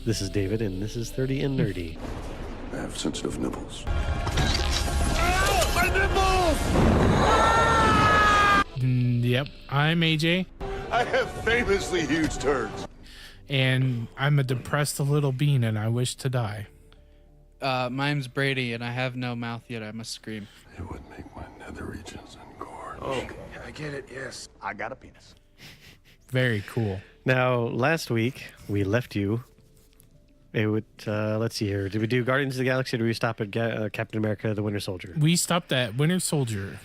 This is David, and this is 30 and Nerdy. I have sensitive nipples. Ow! My nipples! Yep, I'm AJ. I have famously huge turds. And I'm a depressed little bean, and I wish to die. Mine's Brady, and I have no mouth yet. I must scream. It would make my nether regions engorge. Okay, I get it, yes. I got a penis. Very cool. Now, last week, we left you. It would, let's see here. Did we do Guardians of the Galaxy, or did we stop at Captain America, the Winter Soldier? We stopped at Winter Soldier.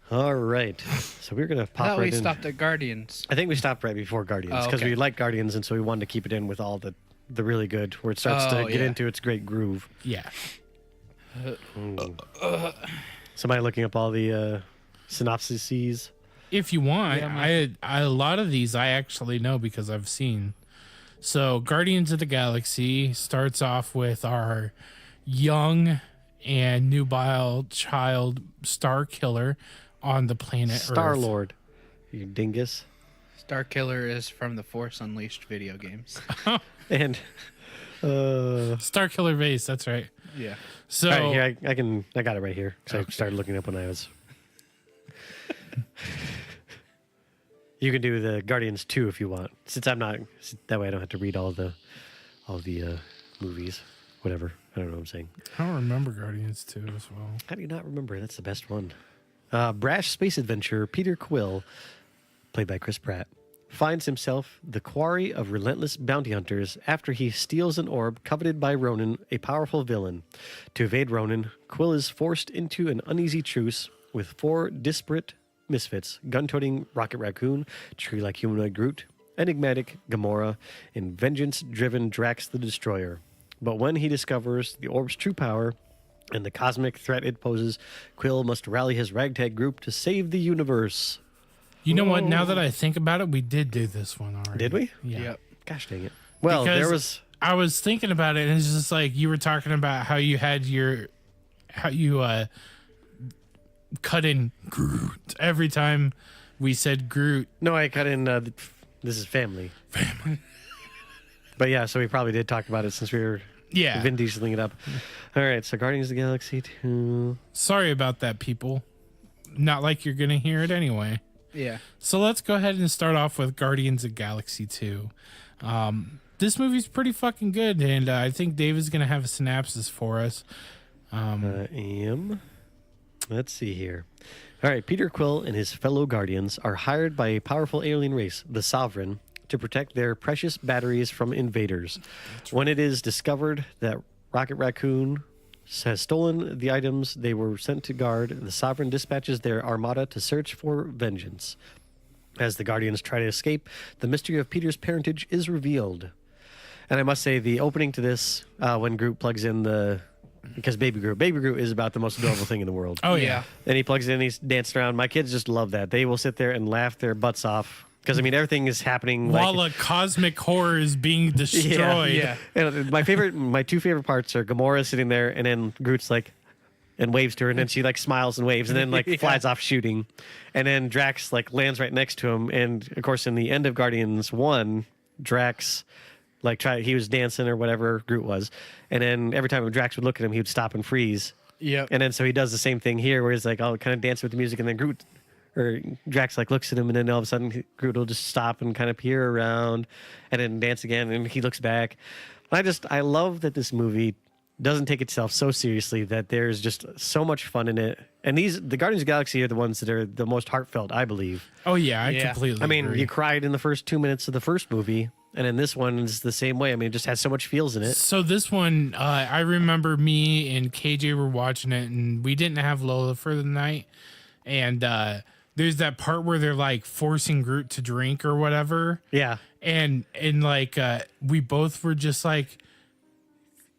All right. So we're going to pop I thought right we in. stopped at Guardians. I think we stopped right before Guardians, because we like Guardians, and so we wanted to keep it in with all the really good, where it starts to get into its great groove. Yeah. Somebody looking up all the synopsises? If you want, I a lot of these I actually know because I've seen. So Guardians of the Galaxy starts off with our young and nubile child Star Killer on the planet Earth. Star-Lord, you dingus. Star Killer is from the Force Unleashed video games. And Star Killer base, that's right. Yeah. So all right, here, I got it right here. So I started looking up when I was. You can do the Guardians 2 if you want. Since I'm not, that way I don't have to read all the movies. Whatever. I don't know what I'm saying. I don't remember Guardians 2 as well. How do you not remember? That's the best one. Brash space adventurer Peter Quill, played by Chris Pratt, finds himself the quarry of relentless bounty hunters after he steals an orb coveted by Ronan, a powerful villain. To evade Ronan, Quill is forced into an uneasy truce with 4 disparate misfits: gun-toting Rocket Raccoon, tree-like humanoid Groot, enigmatic Gamora, and vengeance-driven Drax the Destroyer. But when he discovers the orb's true power and the cosmic threat it poses, Quill must rally his ragtag group to save the universe. You know what? Now that I think about it, we did do this one already. Did we? Yeah. Yep. Gosh dang it. Well, Because there was... I was thinking about it, and it's just like you were talking about how you had cut in Groot every time we said Groot. No, I cut in... this is family. But yeah, so we probably did talk about it since we were Vin Dieseling it up. All right, so Guardians of the Galaxy 2. Sorry about that, people. Not like you're going to hear it anyway. Yeah. So let's go ahead and start off with Guardians of Galaxy 2. This movie's pretty fucking good, and I think Dave is going to have a synopsis for us. Let's see here. All right, Peter Quill and his fellow Guardians are hired by a powerful alien race, the Sovereign, to protect their precious batteries from invaders. When it is discovered that Rocket Raccoon has stolen the items they were sent to guard, the Sovereign dispatches their armada to search for vengeance. As the Guardians try to escape, the mystery of Peter's parentage is revealed. And I must say, the opening to this, when Groot plugs in because Baby Groot is about the most adorable thing in the world. Oh, yeah. And he plugs in, he's dancing around. My kids just love that. They will sit there and laugh their butts off. Because, I mean, everything is happening. While a cosmic horror is being destroyed. Yeah. And my two favorite parts are Gamora sitting there, and then Groot's like, and waves to her, and then she like smiles and waves, and then like flies off shooting. And then Drax like lands right next to him. And, of course, in the end of Guardians 1, Drax... he was dancing or whatever Groot was. And then every time Drax would look at him, he would stop and freeze. Yep. And then so he does the same thing here where he's like, I'll kind of dance with the music. And then Drax like looks at him, and then all of a sudden Groot will just stop and kind of peer around and then dance again. And he looks back. I love that this movie doesn't take itself so seriously, that there's just so much fun in it. And the Guardians of the Galaxy are the ones that are the most heartfelt, I believe. Oh, yeah. I completely agree. You cried in the first 2 minutes of the first movie. And then this one is the same way. I mean, it just has so much feels in it. So this one, I remember me and KJ were watching it, and we didn't have Lola for the night. And there's that part where they're like forcing Groot to drink or whatever. Yeah. And like we both were just like,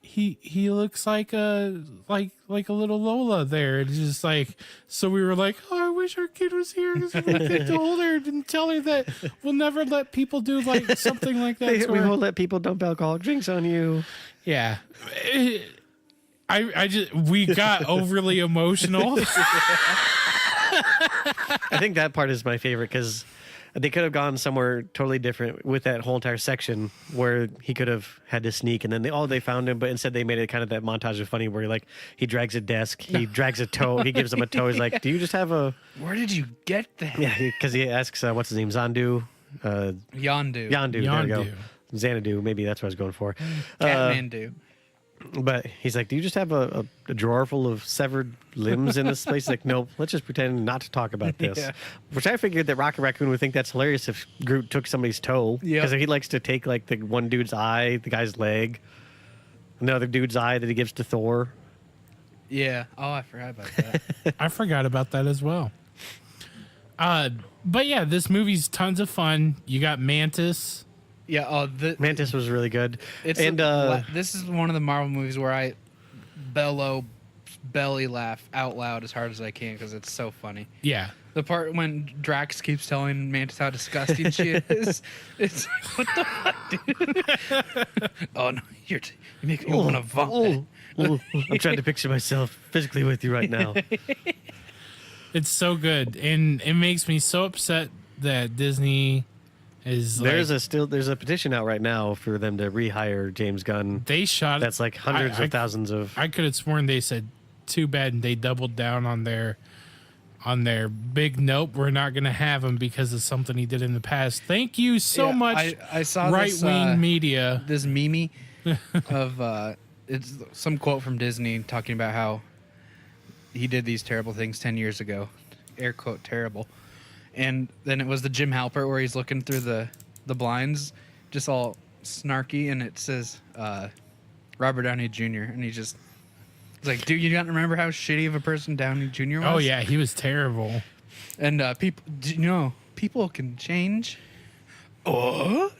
he looks like a little Lola there. It's just like, so we were like, oh, I wish our kid was here because we could hold her and tell her that we'll never let people do like something like that. We won't let people dump alcoholic drinks on you. Yeah. We got overly emotional. I think that part is my favorite because They could have gone somewhere totally different with that whole entire section where he could have had to sneak, and then they found him, but instead they made it kind of that montage of funny where he drags a desk, he drags a toe, he gives him a toe. He's like, "Do you just have a?" Where did you get that? Yeah, because he asks, "What's his name? Zandu." Yondu. Yondu. There we go. Yondu. Xanadu. Maybe that's what I was going for. Catmandu. But he's like, "Do you just have a drawer full of severed limbs in this place?" Like, nope. Let's just pretend not to talk about this. Yeah. Which I figured that Rocket Raccoon would think that's hilarious if Groot took somebody's toe. Yep. Because he likes to take like the one dude's eye, the guy's leg, another dude's eye that he gives to Thor. Yeah. Oh, I forgot about that. I forgot about that as well. But yeah, this movie's tons of fun. You got Mantis. Yeah. Oh, Mantis was really good. It's and this is one of the Marvel movies where I belly laugh out loud as hard as I can because it's so funny. Yeah. The part when Drax keeps telling Mantis how disgusting she is, it's like, what the fuck, dude? Oh no, you make me want to vomit. I'm trying to picture myself physically with you right now. It's so good. And it makes me so upset that Disney is There's like, a petition out right now for them to rehire James Gunn. they shot That's like hundreds of thousands of. I could have sworn they said too bad, and they doubled down on their big nope. We're not going to have him because of something he did in the past. Thank you so Yeah, much. I saw right this, wing media. this meme of it's some quote from Disney talking about how he did these terrible things 10 years ago, air quote terrible, and then it was the Jim Halpert where he's looking through the blinds, just all snarky, and it says Robert Downey Jr. and he's like, dude, you don't remember how shitty of a person Downey Jr. was? Oh yeah, he was terrible. And people, do you know, people can change. Also,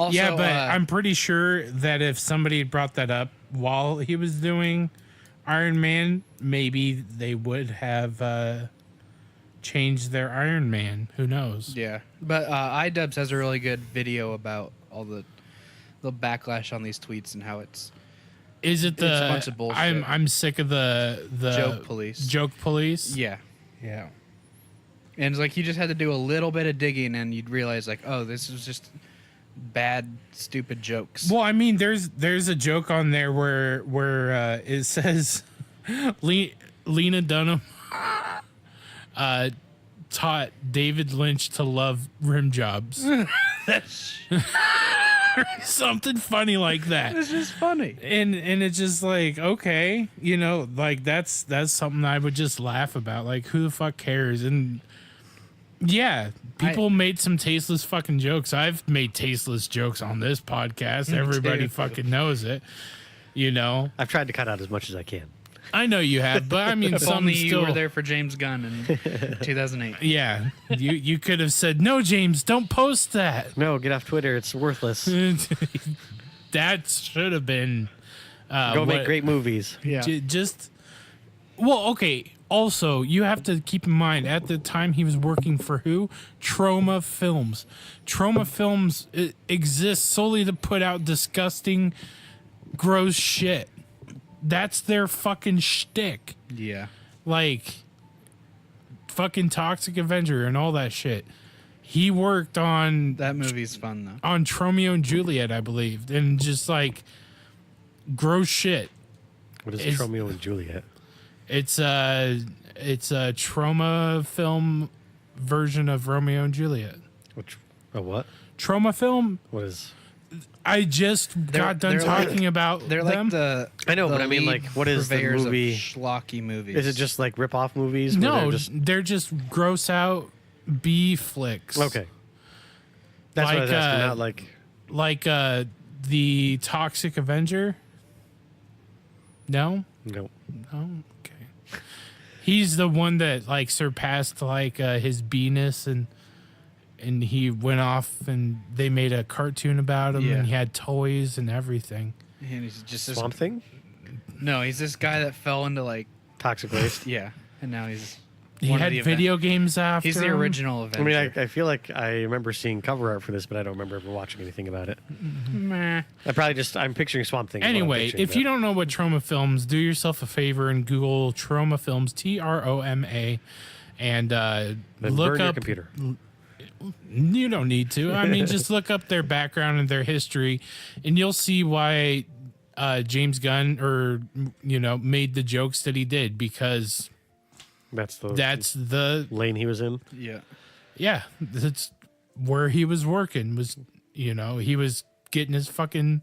Yeah, but I'm pretty sure that if somebody brought that up while he was doing Iron Man, maybe they would have changed their Iron Man. Who knows? yeah. But iDubbbz has a really good video about all the backlash on these tweets and how it's Is it the? It's a bunch of bullshit. I'm sick of the Joke police. Joke police. yeah. Yeah. And it's like you just had to do a little bit of digging and you'd realize like, oh, this is just bad, stupid jokes. Well, I mean, there's a joke on there where it says Lena Dunham taught David Lynch to love rim jobs. Something funny like that. It's just funny. And it's just like, okay, you know, like that's something I would just laugh about. Like, who the fuck cares? And yeah, people made some tasteless fucking jokes. I've made tasteless jokes on this podcast. Everybody too. fucking knows it. You know, I've tried to cut out as much as I can. I know you have, but I mean, If some only still. you were there for James Gunn in 2008. Yeah, you could have said, no, James, don't post that. No, get off Twitter. It's worthless. That should have been. Go make great movies. Yeah. Well, okay. Also, you have to keep in mind at the time he was working for who? Trauma Films. Trauma Films exists solely to put out disgusting, gross shit. That's their fucking shtick. Yeah. Like, fucking Toxic Avenger and all that shit. He worked on That movie's fun though. on Romeo and Juliet, I believe, and just like gross shit. What is Is- Romeo and Juliet? It's a trauma film version of Romeo and Juliet. A what? Trauma film. What is? I just got done they're like- talking about They're them. like the I know, the but I mean, lead like, what is the purveyors movie? of schlocky movies? Is it just like rip-off movies? where No, they're they're just gross out B flicks. okay. That's what I was Like, asking. Not like like the Toxic Avenger. No, no. okay. He's the one that like surpassed like his B-ness and he went off and they made a cartoon about him Yeah. and he had toys and everything. And he's just this, Swamp Thing, no, he's this guy that fell into like Toxic Waste. yeah, and now he's He one of had the video games after. He's the him. original I Avenger. mean, I feel like I remember seeing cover art for this, but I don't remember ever watching anything about it. Meh. I'm picturing Swamp Thing. is what I'm Anyway, picturing, if you but- don't know what Trauma Films, do yourself a favor and Google Trauma Films, Troma, and Then look burn your up. computer. You don't need to. I mean, just look up their background and their history, and you'll see why James Gunn made the jokes that he did, because That's the lane he was in. Yeah. that's where he was working. He was getting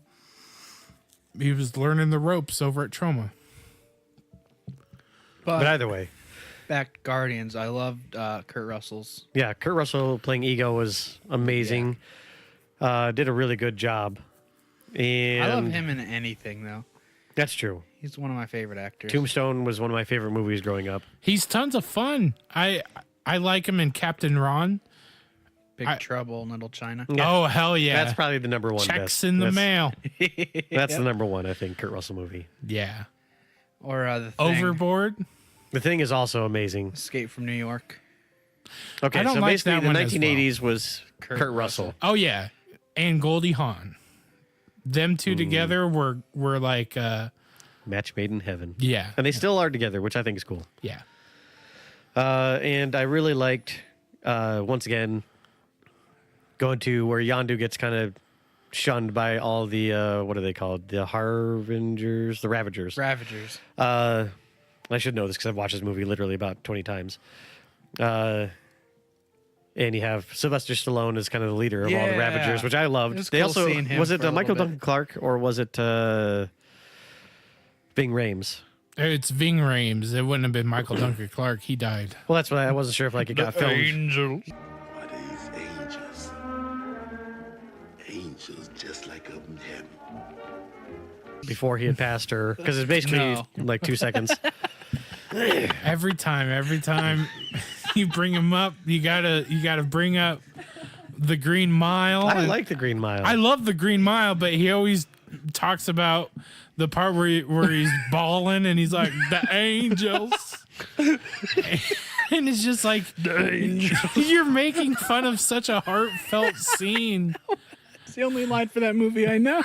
he was learning the ropes over at Troma. But either way, Back to Guardians. I loved Kurt Russell's. yeah, Kurt Russell playing Ego was amazing. Did a really good job. And I love him in anything, though. That's true. He's one of my favorite actors. Tombstone was one of my favorite movies growing up. He's tons of fun. I like him in Captain Ron. Big Trouble in Little China. Yeah. Oh, hell yeah. That's probably the number one. Checks best. in the That's- mail. That's the number one, I think, Kurt Russell movie. Yeah. Or The Thing. Overboard. The Thing is also amazing. Escape from New York. Okay, I don't so like basically that the one as 1980s was Kurt Russell. Oh, yeah. And Goldie Hawn. Them two together were like, Match made in heaven. yeah. And they still are together, which I think is cool. Yeah. And I really liked, once again, going to where Yondu gets kind of shunned by all the, what are they called? The Harbingers? The Ravagers. Ravagers. I should know this because I've watched this movie literally about 20 times. And you have Sylvester Stallone as kind of the leader of all the Yeah. Ravagers, which I loved. It was They cool also seeing him was it for a Michael little Duncan Clark or was it Bing Rames? It's Ving Rhames. It wouldn't have been Michael Duncan Clark. He died. Well, that's what I wasn't sure if like it got filmed. Angel. Are these angels? Angels just like up in heaven. Before he had passed her, because it's basically No. like 2 seconds. Every time you bring him up, you gotta bring up the Green Mile. I And like the Green Mile. I love the Green Mile, but he always talks about the part where he's bawling and he's like the angels, and it's just like you're making fun of such a heartfelt scene. It's the only line for that movie I know.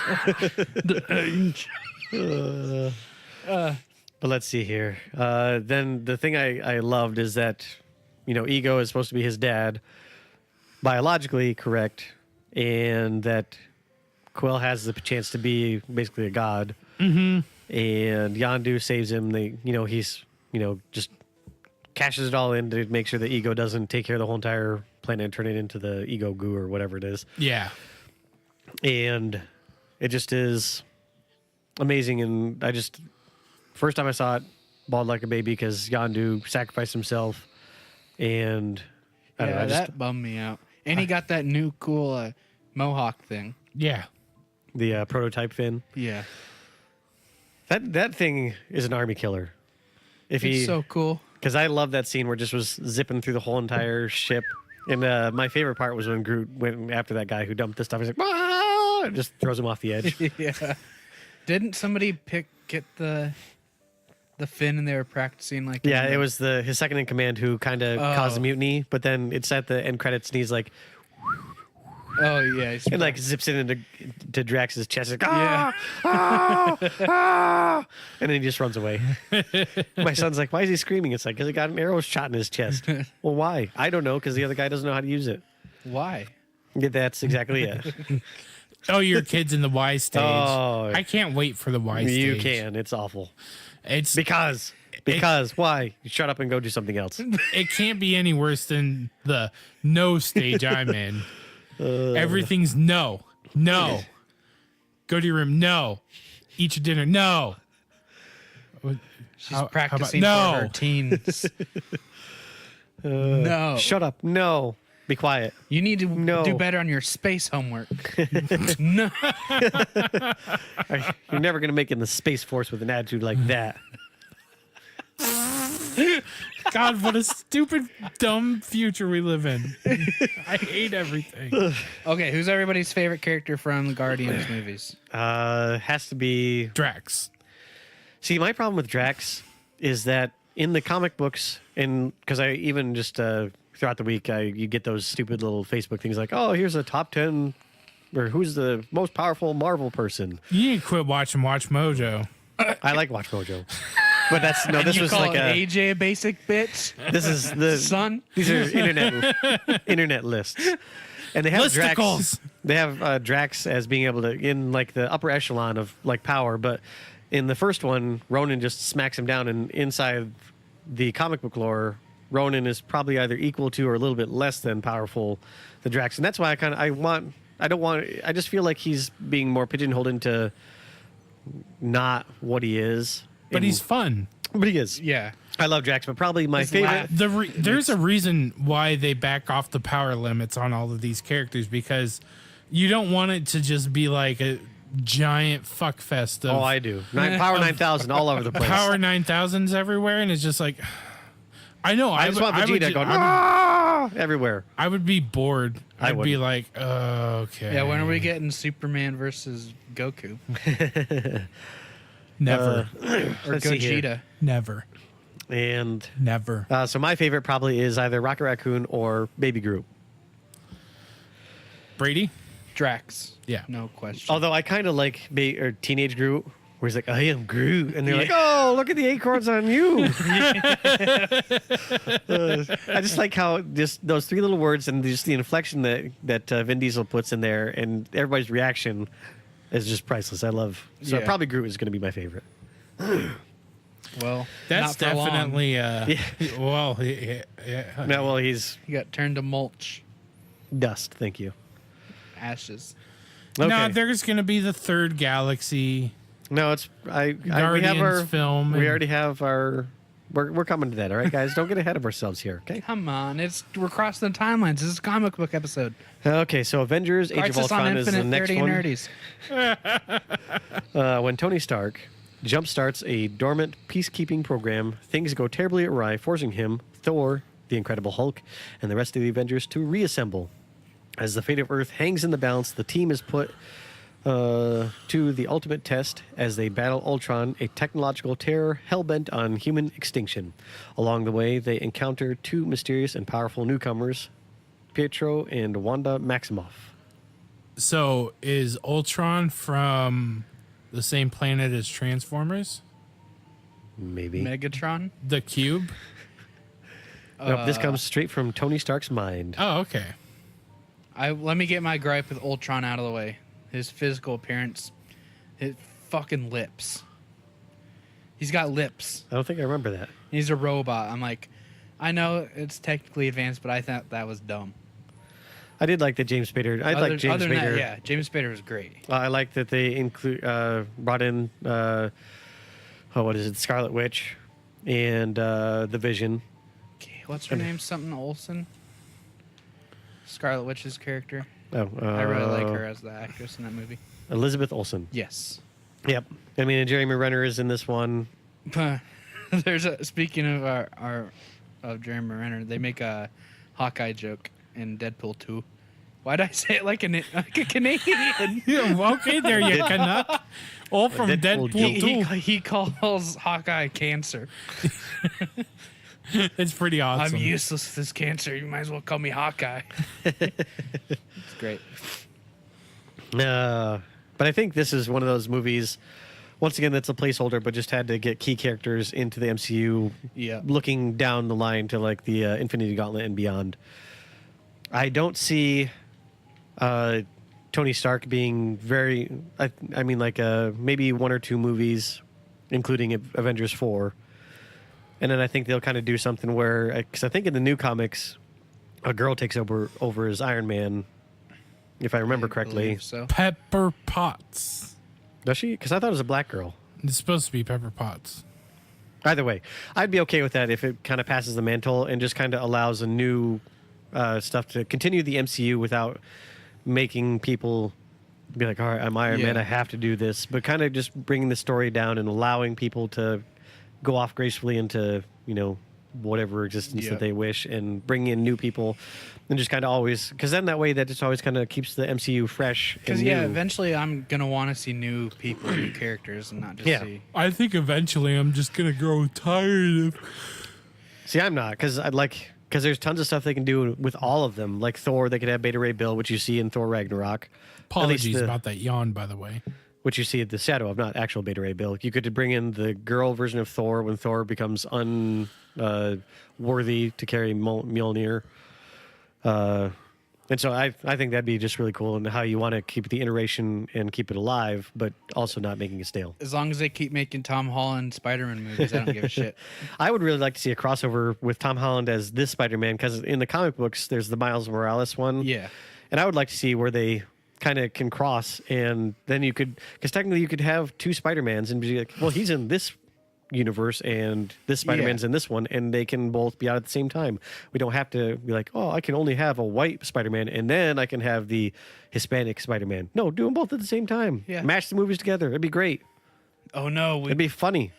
But let's see here. Then the thing I loved is that, Ego is supposed to be his dad, biologically correct, and that Quill has the chance to be basically a god. Mm-hmm. And Yondu saves him. He's just cashes it all in to make sure that Ego doesn't take care of the whole entire planet and turn it into the Ego goo or whatever it is. Yeah, And it just is amazing. And first time I saw it, bawled like a baby because Yondu sacrificed himself. And I don't know, that bummed me out. And he got that new cool mohawk thing. yeah. the prototype fin. Yeah. That thing is an army killer. It's so cool. Because I love that scene where it just was zipping through the whole entire ship. And my favorite part was when Groot went after that guy who dumped the stuff. He's like, ah! And just throws him off the edge. Yeah. Didn't somebody get the fin and they were practicing like? Yeah, it was his second in command who kind of caused a mutiny. But then it's at the end credits and he's like, Oh yeah. and like zips it into Drax's chest. Like, Yeah. And then he just runs away. My son's like, why is he screaming? It's like, because he got an arrow shot in his chest. Well, why? I don't know, because the other guy doesn't know how to use it. Why? Yeah, that's exactly it. Oh, your kid's in the Y stage. Oh. I can't wait for the Y stage. You can. It's awful. It's Because why? You shut up and go do something else. it can't be any worse than the no stage I'm in. Everything's no. Go to your room. No. Eat your dinner. No. She's How practicing about- for No. her teens. No. Shut up. No. Be quiet. You need to No. do better on your space homework. No. You're never going to make it in the Space Force with an attitude like that. God, what a stupid, dumb future we live in. I hate everything. Okay, who's everybody's favorite character from the Guardians movies? Has to be. Drax. See, my problem with Drax is that in the comic books, and because I even just throughout the week, you get those stupid little Facebook things like, oh, here's a top 10, or who's the most powerful Marvel person. You need to quit watching Watch Mojo. I like Watch Mojo. But that's no. And This you was call like a. AJ a basic bitch, This is the son. These are internet lists, and they have Drax. Listicles. They have Drax as being able to in like the upper echelon of like power, but in the first one, Ronan just smacks him down, and inside the comic book lore, Ronan is probably either equal to or a little bit less than powerful than Drax, and that's why I just feel like he's being more pigeonholed into not what he is. But And- he's fun. but he is. Yeah. I love Drax, but probably my His favorite. laugh. There's a reason why they back off the power limits on all of these characters, because you don't want it to just be like a giant fuck fest of Oh, I do. Power 9000 all over the place. Power 9000s everywhere, and it's just like, I know. I just want would Vegeta ju- going I everywhere. would be bored. I I'd be wouldn't. like, okay. Yeah. When are we getting Superman versus Goku Never, or Let's see here. Gogeta? never, And never. so my favorite probably is either Rocket Raccoon or Baby Groot. Brady. Drax. Yeah. No question. Although I kind of like Teenage Groot, where he's like, I am Groot. And they're like, oh, look at the acorns on you. I just like how just those three little words and just the inflection that Vin Diesel puts in there and everybody's reaction is just priceless. I love. So Yeah. probably Groot is going to be my favorite. Well, That's not for long. definitely. Well, yeah. No, well, he's He got turned to mulch, dust. Thank you. ashes. Okay. No, there's gonna be the third Galaxy No, it's we have Guardians our film. We and- already have our. We're coming to that. All right, guys, don't get ahead of ourselves here. Okay. Come on, we're crossing the timelines. This is a comic book episode. Okay. So Avengers: Age of Crisis on Ultron is the Infinite, next 30 one. and nerdies. When Tony Stark jumpstarts a dormant peacekeeping program, things go terribly awry, forcing him, Thor, the Incredible Hulk, and the rest of the Avengers to reassemble. As the fate of Earth hangs in the balance, the team is put to the ultimate test as they battle Ultron, a technological terror hell-bent on human extinction. Along the way, they encounter two mysterious and powerful newcomers, Pietro and Wanda Maximoff. So is Ultron from the same planet as Transformers? Maybe. Megatron. The Cube? Nope, this comes straight from Tony Stark's mind. Oh, okay. Let me get my gripe with Ultron out of the way. His physical appearance, his fucking lips. He's got lips. I don't think I remember that. He's a robot. I'm like, I know it's technically advanced, but I thought that was dumb. I did like that James Spader. I like James other than Spader. that, yeah, James Spader was great. I like that they brought in what is it, Scarlet Witch, and the Vision. Okay, what's her name? Something Olsen. Scarlet Witch's character. Oh, I really like her as the actress in that movie. Elizabeth Olsen. Yes. Yep. I mean, and Jeremy Renner is in this one. There's a speaking of of Jeremy Renner, they make a Hawkeye joke in Deadpool 2. Why'd I say it like a Canadian? Yeah, well, okay, there you Canuck. All from Deadpool Deadpool 2. He calls Hawkeye cancer. It's pretty awesome. I'm useless with this cancer. You might as well call me Hawkeye. It's great. But I think this is one of those movies. Once again, that's a placeholder, but just had to get key characters into the MCU. Yeah. Looking down the line to like the Infinity Gauntlet and beyond. I don't see Tony Stark being very. I mean, like maybe one or two movies, including Avengers 4. And then I think they'll kind of do something where, because I think in the new comics, a girl takes over as Iron Man, if I remember correctly. Believe so. Pepper Potts. Does she? Because I thought it was a black girl. It's supposed to be Pepper Potts. Either way, I'd be okay with that if it kind of passes the mantle and just kind of allows a new stuff to continue the MCU without making people be like, all right, I'm Iron Man, Yeah. I have to do this. But kind of just bringing the story down and allowing people to go off gracefully into, whatever existence Yeah. that they wish and bring in new people and just kind of always, because then that way that just always kind of keeps the MCU fresh. Because and new. eventually I'm gonna want to see new people, new characters, and not just Yeah. see. I think eventually I'm just going to grow tired of. See, I'm not, because there's tons of stuff they can do with all of them. Like Thor, they could have Beta Ray Bill, which you see in Thor Ragnarok. At least Apologies about that yawn, by the way. which you see the shadow of, not actual Beta Ray Bill. You could bring in the girl version of Thor when Thor becomes unworthy to carry Mjolnir. And so I think that'd be just really cool, and how you want to keep the iteration and keep it alive, but also not making it stale. As long as they keep making Tom Holland Spider-Man movies, I don't give a shit. I would really like to see a crossover with Tom Holland as this Spider-Man, because in the comic books, there's the Miles Morales one. Yeah. And I would like to see where they kind of can cross, and then you could, because technically you could have two Spider-Mans and be like, well, he's in this universe and this Spider-Man's in this one, and they can both be out at the same time. We don't have to be like, oh, I can only have a white Spider-Man and then I can have the Hispanic Spider-Man. No, do them both at the same time. Yeah. Match the movies together. It'd be great. Oh no, It'd be funny.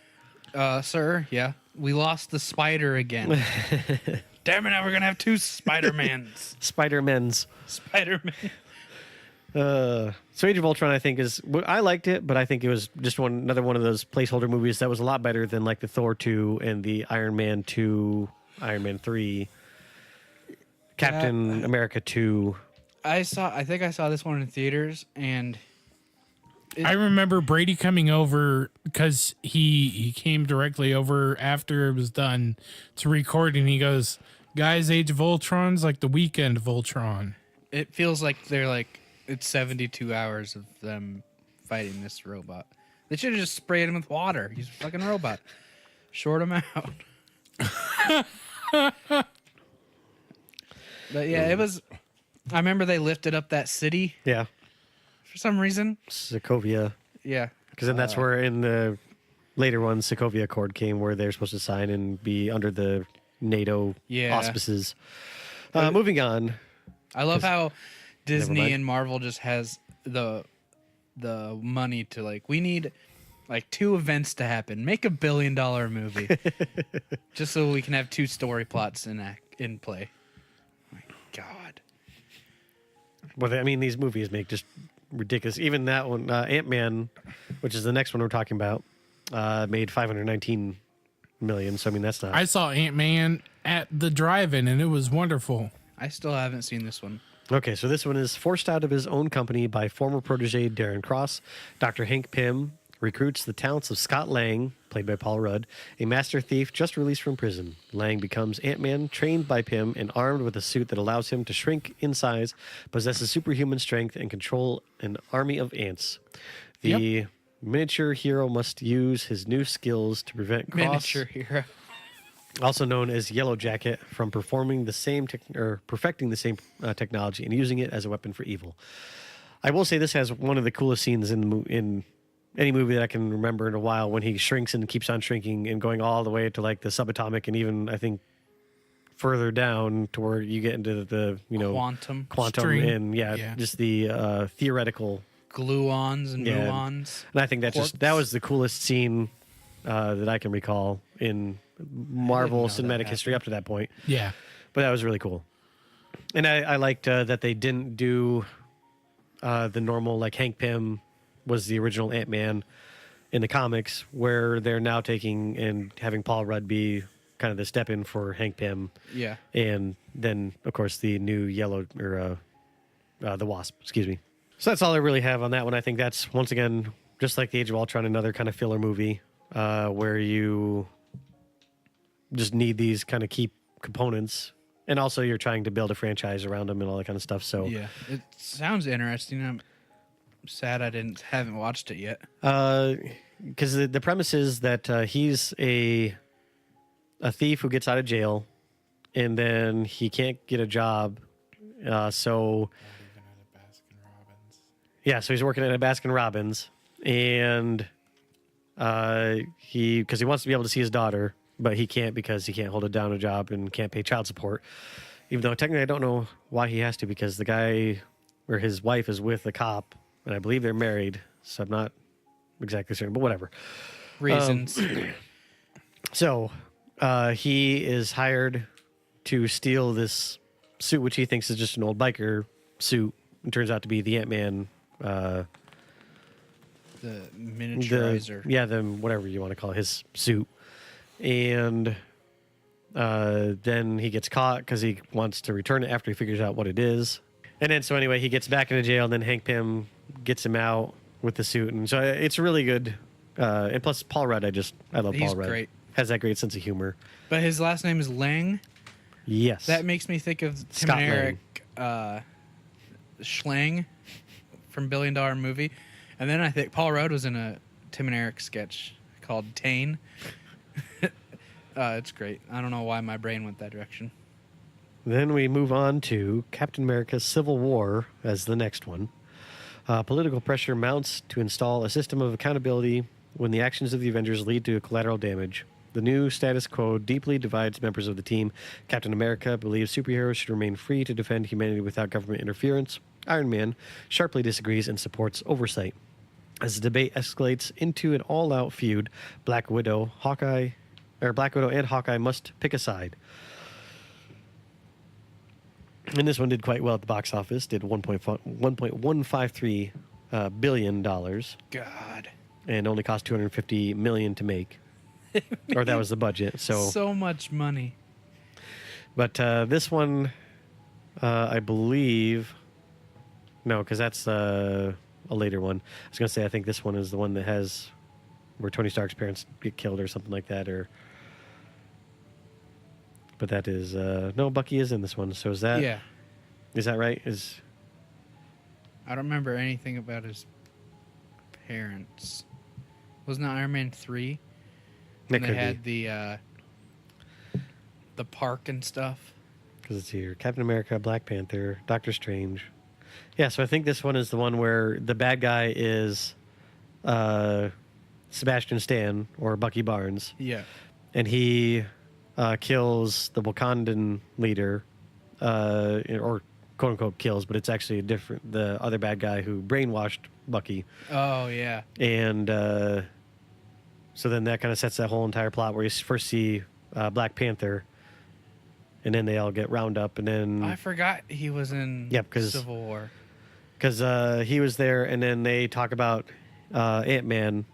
Sir, yeah, we lost the spider again. Damn it, now we're gonna have two Spider-Mans. Spider-Men's. Spider-Man. So Age of Ultron, I think, I liked it, but I think it was just another one of those placeholder movies that was a lot better than like the Thor 2 and the Iron Man 2, Iron Man 3, Captain America 2. I think I saw this one in theaters, and I remember Brady coming over because he came directly over after it was done to record, and he goes, "Guys, Age of Ultron's like the weekend of Ultron." it feels like it's 72 hours of them fighting this robot. They should have just sprayed him with water. He's a fucking robot. Short him out. But yeah, it was. I remember they lifted up that city Yeah, for some reason. Sokovia. Yeah. Because then that's where in the later one, Sokovia Accord came, where they're supposed to sign and be under the NATO Yeah. auspices. Moving on. I love how Disney mind. and Marvel just has the money to we need like 2 events to happen. Make $1 billion movie. Just so we can have 2 story plots in play. My God. Well, I mean, these movies make just ridiculous. Even that one, Ant-Man, which is the next one we're talking about, made $519 million. So I mean, that's not. I saw Ant-Man at the drive-in, and it was wonderful. I still haven't seen this one. Okay, so this one is forced out of his own company by former protege Darren Cross. Dr. Hank Pym recruits the talents of Scott Lang, played by Paul Rudd, a master thief just released from prison. Lang becomes Ant-Man, trained by Pym and armed with a suit that allows him to shrink in size, possesses superhuman strength, and control an army of ants. The miniature hero must use his new skills to prevent Cross, Miniature hero. also known as Yellow Jacket, from perfecting the same technology and using it as a weapon for evil. I will say this has one of the coolest scenes in any movie that I can remember in a while, when he shrinks and keeps on shrinking and going all the way to like the subatomic, and even I think further down to where you get into the Quantum. String. and just the theoretical. Gluons and Yeah. muons. And I think that was the coolest scene that I can recall in Marvel know that cinematic history happened. up to that point. Yeah. But that was really cool. And I liked that they didn't do the normal, like Hank Pym was the original Ant-Man in the comics, where they're now taking and having Paul Rudd be kind of the step in for Hank Pym. Yeah. And then, of course, the new Yellow, or the Wasp, excuse me. So that's all I really have on that one. I think that's, once again, just like the Age of Ultron, another kind of filler movie where you just need these kind of key components. And also you're trying to build a franchise around them and all that kind of stuff. So Yeah. It sounds interesting. I'm sad I haven't watched it yet. because the premise is that he's a thief who gets out of jail, and then he can't get a job. So he's working at a Baskin Robbins, and because he wants to be able to see his daughter, but he can't because he can't hold down a job and can't pay child support. Even though technically I don't know why he has to, because the guy or his wife is with the cop, and I believe they're married, so I'm not exactly certain, but whatever. Reasons. So he is hired to steal this suit, which he thinks is just an old biker suit. It turns out to be the Ant-Man. The miniaturizer. The whatever you want to call it, his suit. And then he gets caught because he wants to return it after he figures out what it is. And then, so anyway, he gets back into jail, and then Hank Pym gets him out with the suit, and so it's really good. And plus, Paul Rudd, I love He's Paul Rudd. great. Has that great sense of humor. But his last name is Lang. Yes. That makes me think of Tim Scott and Eric Schlang from Billion Dollar Movie. And then I think Paul Rudd was in a Tim and Eric sketch called Tane. It's great. I don't know why my brain went that direction. Then we move on to Captain America Civil War as the next one. Political pressure mounts to install a system of accountability when the actions of the Avengers lead to collateral damage. The new status quo deeply divides members of the team. Captain America believes superheroes should remain free to defend humanity without government interference. Iron Man sharply disagrees and supports oversight. As the debate escalates into an all-out feud, Black Widow and Hawkeye must pick a side. And this one did quite well at the box office. Did $1.153 billion, God. and only cost $250 million to make. Or that was the budget. So much money. But this one, I believe, no, because that's a later one. I was gonna say I think this one is the one that has where Tony Stark's parents get killed or something like that, or. But that is no, Bucky is in this one. So is that? Yeah. Is that right? Is I don't remember anything about his parents. Wasn't it Iron Man 3? that And they could had be the park and stuff. because it's here. Captain America, Black Panther, Doctor Strange. Yeah, so I think this one is the one where the bad guy is Sebastian Stan or Bucky Barnes, Yeah. and he kills the Wakandan leader, or quote unquote kills, but it's actually the other bad guy who brainwashed Bucky, Oh, yeah. and so then that kind of sets that whole entire plot where you first see Black Panther, and then they all get round up, and then I forgot he was in Yep, 'cause- Civil War. because he was there, and then they talk about Ant-Man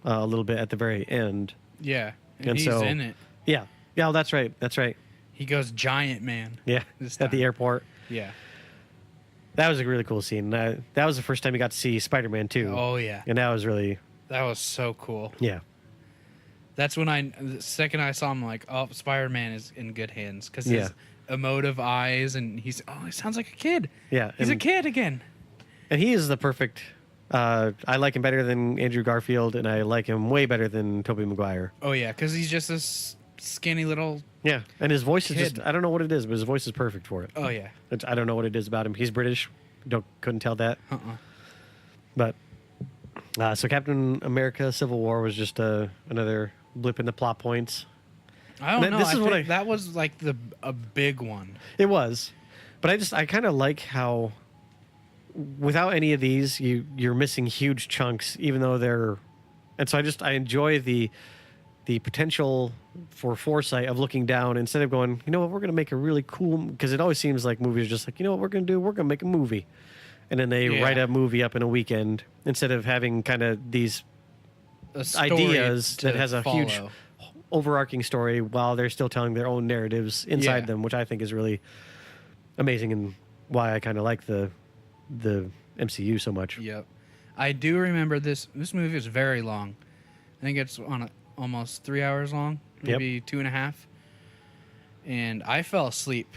a little bit at the very end. Yeah. And And he's so- in it. Yeah, well, that's right. He goes Giant Man. Yeah, This at the time. airport. Yeah. That was a really cool scene. That was the first time you got to see Spider-Man too. Oh, yeah. And that was really, That was so cool. yeah. That's when the second I saw him, like, oh, Spider-Man is in good hands. Because Yeah. his emotive eyes, and he sounds like a kid. Yeah, He's a and- kid again. And he is the perfect. I like him better than Andrew Garfield, and I like him way better than Tobey Maguire. Oh, yeah, because he's just this skinny little... Yeah, and his voice is Kid. just—I don't know what it is, but his voice is perfect for it. Oh, yeah. I don't know what it is about him. He's British. Couldn't tell that. But so Captain America: Civil War was just another blip in the plot points. I don't Man, know. this I is what think that was, like, a big one. It was, but I kind of like how without any of these you're missing huge chunks, even though they're, and so I enjoy the potential for foresight of looking down instead of going, you know what, we're going to make a really cool, because it always seems like movies are just like, you know what we're going to do, we're going to make a movie, and then they Yeah. write a movie up in a weekend instead of having kind of these A story ideas to that has a huge follow. overarching story while they're still telling their own narratives inside Yeah. them, which I think is really amazing and why I kind of like the MCU so much. Yep. I do remember this movie is very long. I think it's almost 3 hours long, maybe 2.5. And I fell asleep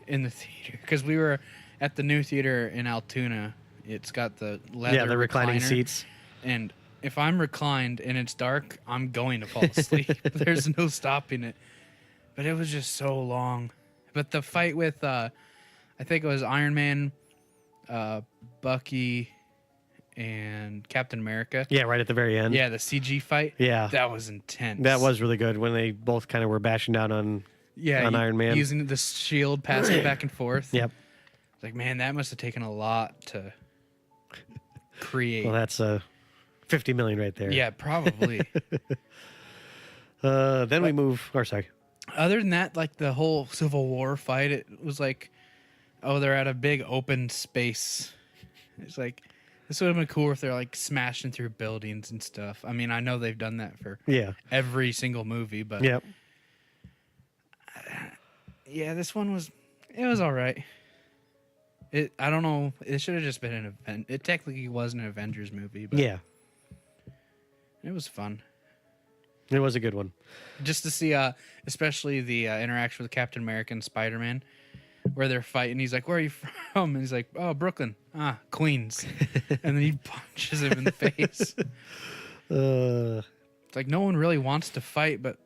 in the theater because we were at the new theater in Altoona. It's got the leather Yeah, the reclining recliner. seats. And if I'm reclined and it's dark, I'm going to fall asleep. There's no stopping it. But it was just so long. But the fight with, I think it was Iron Man, Bucky, and Captain America. Yeah, right at the very end. Yeah, the CG fight. Yeah. That was intense. That was really good when they both kind of were bashing down on Iron Man. Using the shield, passing it back and forth. Yep. It's like, man, that must have taken a lot to create. Well, that's 50 million right there. Yeah, probably. Then we move. Or sorry. Other than that, like the whole Civil War fight, it was like, oh, they're at a big open space. It's like, this would have been cool if they're like smashing through buildings and stuff. I mean, I know they've done that for Yeah. every single movie, but Yep. yeah, this one was all right. I don't know. It should have just been an event. It technically was an Avengers movie, but Yeah, it was fun. it was a good one. Just to see, especially the interaction with Captain America and Spider-Man, where they're fighting. He's like, "Where are you from?" And he's like, "Oh, Brooklyn. Ah, Queens." And then he punches him in the face. It's like no one really wants to fight, but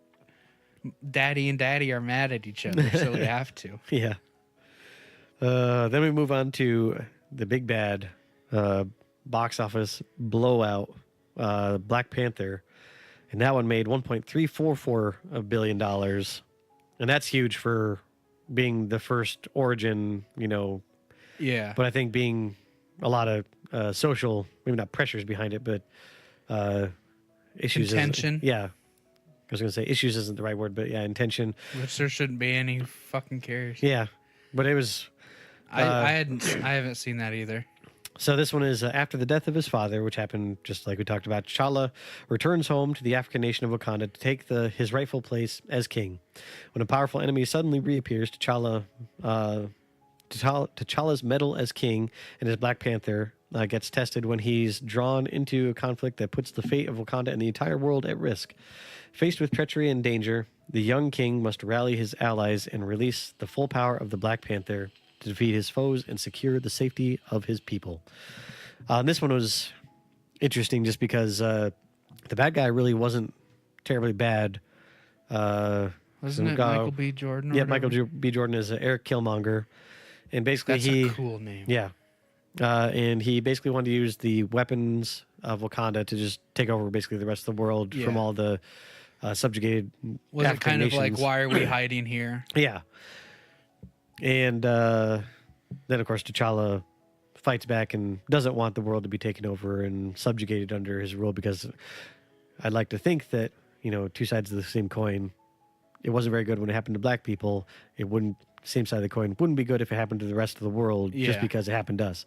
Daddy and Daddy are mad at each other, so we have to. Yeah. Then we move on to the big bad box office blowout, Black Panther. And that one made $1.344 billion. And that's huge for being the first origin, Yeah. but I think being a lot of social, maybe not pressures behind it, but issues. Intention. Yeah. I was going to say issues isn't the right word, but yeah, intention. Which there shouldn't be any. Who fucking cares? Yeah. But it was. I haven't seen that either. So this one is after the death of his father, which happened just like we talked about. T'Challa returns home to the African nation of Wakanda to take his rightful place as king. When a powerful enemy suddenly reappears, T'Challa's mettle as king and his Black Panther gets tested when he's drawn into a conflict that puts the fate of Wakanda and the entire world at risk. Faced with treachery and danger, the young king must rally his allies and release the full power of the Black Panther to defeat his foes and secure the safety of his people. This one was interesting just because the bad guy really wasn't terribly bad. Wasn't it Michael B. Jordan? Yeah, Michael B. Jordan is Eric Killmonger. And basically That's a cool name. Yeah. And he basically wanted to use the weapons of Wakanda to just take over basically the rest of the world from all the subjugated Was African it kind nations. of like, why are we hiding here? Yeah. And then, of course, T'Challa fights back and doesn't want the world to be taken over and subjugated under his rule because I'd like to think that, two sides of the same coin. It wasn't very good when it happened to black people. It wouldn't, same side of the coin, wouldn't be good if it happened to the rest of the world just Yeah. because it happened to us.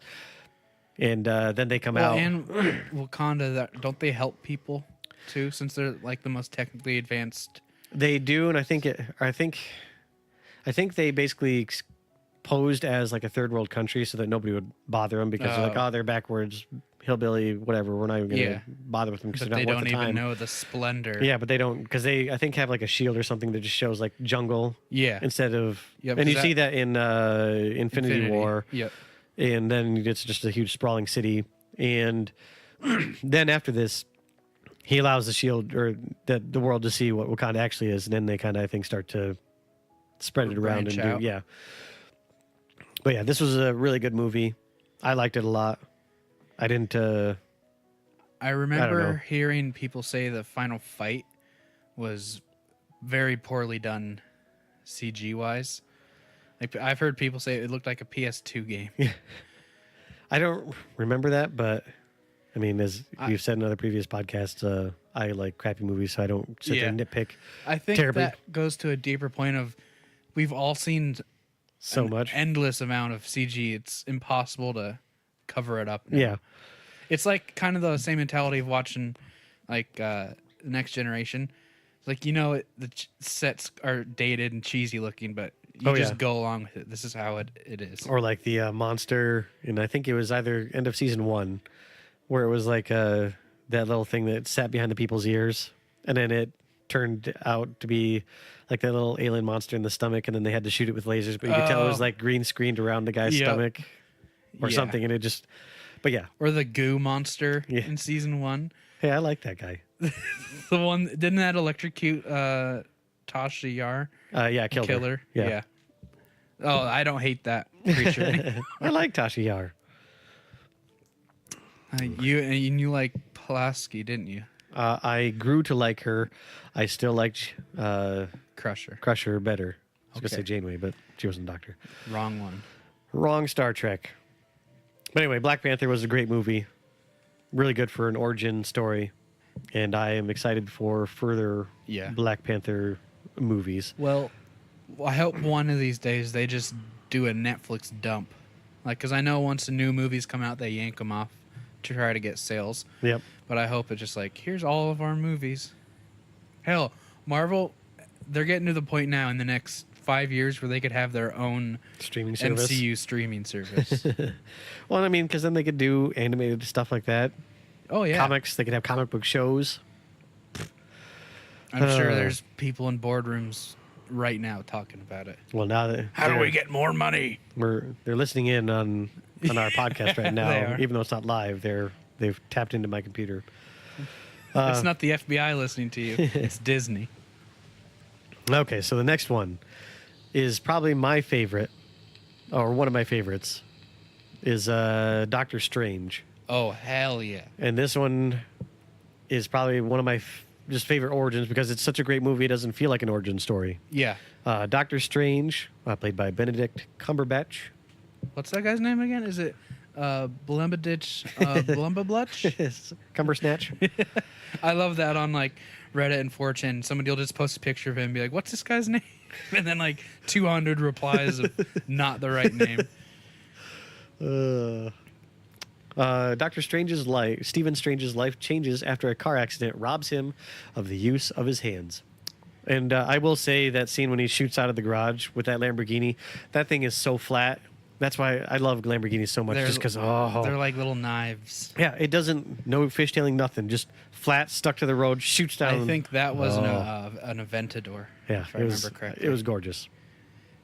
And then they come out. And Wakanda, don't they help people too, since they're like the most technically advanced? They do, and I think they basically posed as like a third world country so that nobody would bother them because they're like, they're backwards, hillbilly, whatever. We're not even going to bother with them because But they're they not worth don't the even time. know the splendor. Yeah, but they don't because they I think have like a shield or something that just shows like jungle. Yeah. Instead of Yep, and you 'cause see that in Infinity War. Yep. And then it's just a huge sprawling city. And then after this, he allows the shield or the world to see what Wakanda actually is, and then they kind of I think start to spread it around Branch and out. do yeah. But yeah, this was a really good movie. I liked it a lot. I didn't. I know. remember hearing people say the final fight was very poorly done CG wise. Like I've heard people say it looked like a PS2 game. I don't remember that, but I mean, as we've said in other previous podcasts, I like crappy movies, so I don't sit there and nitpick I think terribly. that goes to a deeper point of we've all seen so an much. endless amount of CG. It's impossible to cover it up now. Yeah. It's like kind of the same mentality of watching like the Next Generation. It's like, the sets are dated and cheesy looking, but you just go along with it. This is how it is. Or like the monster, and I think it was either end of season 1, where it was like that little thing that sat behind the people's ears, and then it turned out to be like that little alien monster in the stomach, and then they had to shoot it with lasers, but you could tell it was like green screened around the guy's Yep. stomach or Yeah. something, and it just. But yeah, Or the goo monster Yeah. in season 1. hey, I like that guy. The one didn't that electrocute Tasha Yar? Yeah, killed her. Killer. Yeah. Oh, I don't hate that creature. I like Tasha Yar. You like Pulaski, didn't you? I grew to like her. I still liked Crusher. Crusher better. I was Okay. gonna say Janeway, but she wasn't a doctor. Wrong one. Wrong Star Trek. But anyway, Black Panther was a great movie. Really good for an origin story. And I am excited for further Yeah. Black Panther movies. Well, I hope one of these days they just do a Netflix dump. Like, because I know once the new movies come out, they yank them off to try to get sales. Yep. But I hope it's just like, here's all of our movies. Hell, Marvel, they're getting to the point now in the next 5 years where they could have their own Streaming service. MCU streaming service. Well, I mean, because then they could do animated stuff like that. Oh yeah, Comics. They could have comic book shows. I'm sure there's people in boardrooms right now talking about it. Well, now that How do we get more money? they're listening in on our podcast right They now, are. even though it's not live. They've tapped into my computer. It's not the FBI listening to you. It's Disney. Okay, so the next one is probably my favorite, or one of my favorites, is Doctor Strange. Oh hell yeah! And this one is probably one of my just favorite origins because it's such a great movie. It doesn't feel like an origin story. Yeah. Doctor Strange, played by Benedict Cumberbatch. What's that guy's name again? Is it Blumbaditch Blumbablutch? Cumbersnatch. I love that on like Reddit and 4chan. Somebody will just post a picture of him and be like, "What's this guy's name?" And then like 200 replies of not the right name. Doctor Strange's life, Stephen Strange's life changes after a car accident robs him of the use of his hands. And I will say that scene when he shoots out of the garage with that Lamborghini, that thing is so flat. That's why I love Lamborghinis so much, just because, they're like little knives. yeah, it doesn't, no fishtailing, nothing, just flat, stuck to the road, shoots down. I think that was an Aventador. Yeah, if I it was, remember correctly. it was gorgeous.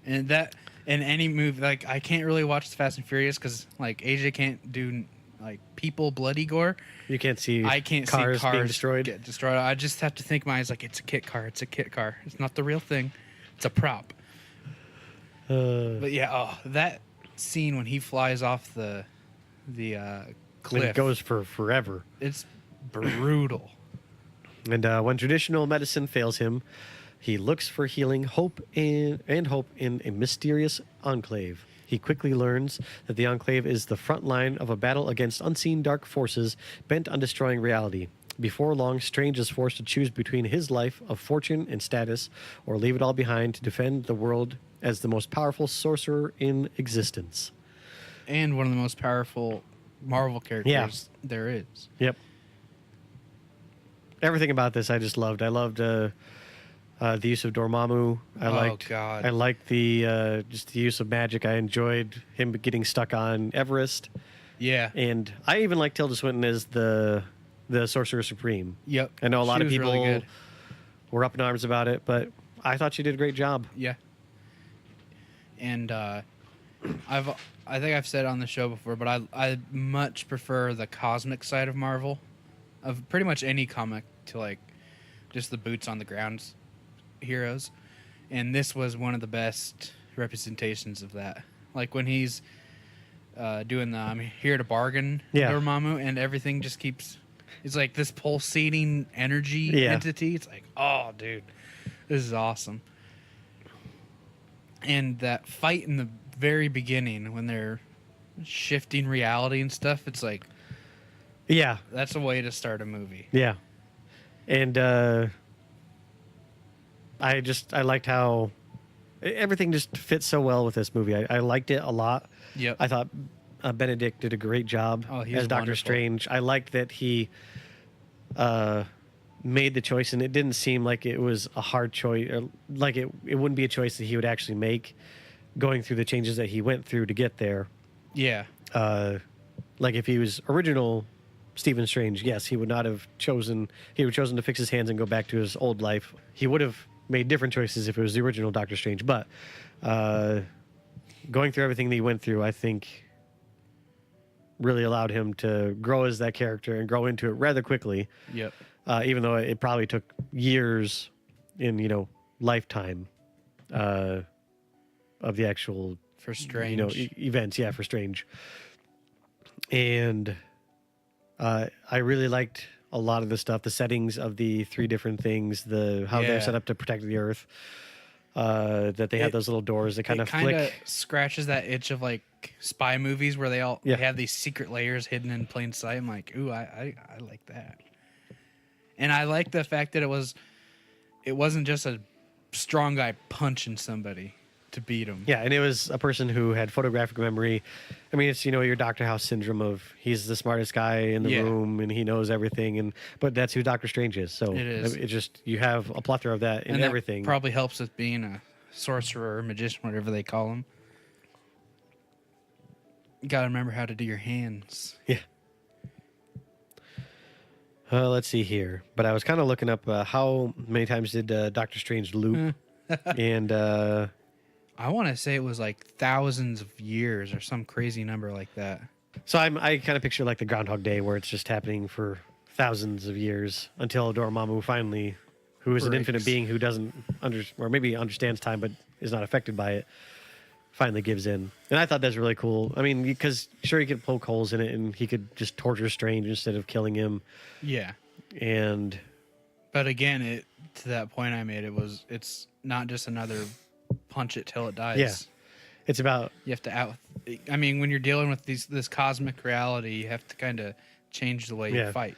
And that in any movie, like I can't really watch the Fast and Furious because like AJ can't do like people bloody gore. You can't see I can't cars see cars being destroyed. get destroyed. I just have to think my eyes like it's a kit car. It's a kit car. It's not the real thing. It's a prop. But yeah, that scene when he flies off the cliff. It goes for forever. It's brutal. And when traditional medicine fails him, he looks for healing, hope in a mysterious enclave. He quickly learns that the enclave is the front line of a battle against unseen dark forces bent on destroying reality. Before long, Strange is forced to choose between his life of fortune and status or leave it all behind to defend the world as the most powerful sorcerer in existence. And one of the most powerful Marvel characters there is. Yep. Everything about this I just loved. I loved the use of Dormammu. God. I liked the just the use of magic. I enjoyed him getting stuck on Everest, Yeah. and I even like Tilda Swinton as the Sorcerer Supreme. Yep. I know a lot She of was people really good. were up in arms about it, but I thought she did a great job. Yeah. And I think I've said it on the show before, but I much prefer the cosmic side of Marvel, of pretty much any comic, to like just the boots on the ground heroes. And this was one of the best representations of that. Like when he's doing the I'm here to bargain Dormammu, and everything just keeps. It's like this pulsating energy entity. It's like, oh, dude, this is awesome. And that fight in the very beginning when they're shifting reality and stuff, it's like, Yeah, that's a way to start a movie. yeah, and I liked how everything just fits so well with this movie. I liked it a lot. Yep. I thought Benedict did a great job he was as Doctor wonderful. Strange. I liked that he made the choice, and it didn't seem like it was a hard choice, or like it wouldn't be a choice that he would actually make, going through the changes that he went through to get there. Yeah. Like if he was original Stephen Strange, yes, he would not have chosen. He would have chosen to fix his hands and go back to his old life. He would have made different choices if it was the original Doctor Strange. But going through everything that he went through, I think, really allowed him to grow as that character and grow into it rather quickly. Yep. Even though it probably took years in lifetime of the actual For Strange. events. Yeah, for Strange. And I really liked a lot of the stuff, the settings of the three different things, how they're set up to protect the Earth. That they have those little doors that kind of flick. Scratches that itch of like spy movies where they have these secret layers hidden in plain sight. I'm like, ooh, I like that. And I like the fact that it wasn't just a strong guy punching somebody to beat him. Yeah, and it was a person who had photographic memory. I mean, it's your Dr. House syndrome of he's the smartest guy in the room and he knows everything, but that's who Doctor Strange is. So it is. It's just you have a plethora of that in and everything. That probably helps with being a sorcerer or magician, whatever they call him. You gotta remember how to do your hands. Yeah. Let's see here. But I was kind of looking up how many times did Doctor Strange loop, and I want to say it was like thousands of years or some crazy number like that. so I kind of picture like the Groundhog Day, where it's just happening for thousands of years until Dormammu finally, who is an Breaks. infinite being who doesn't or maybe understands time but is not affected by it, finally gives in. And I thought that's really cool. I mean, because sure, he could poke holes in it and he could just torture Strange instead of killing him. Yeah. And But again, to that point I made, it's not just another punch it till it dies. Yeah. It's about You have to I mean, when you're dealing with this cosmic reality, you have to kind of change the way Yeah. you fight.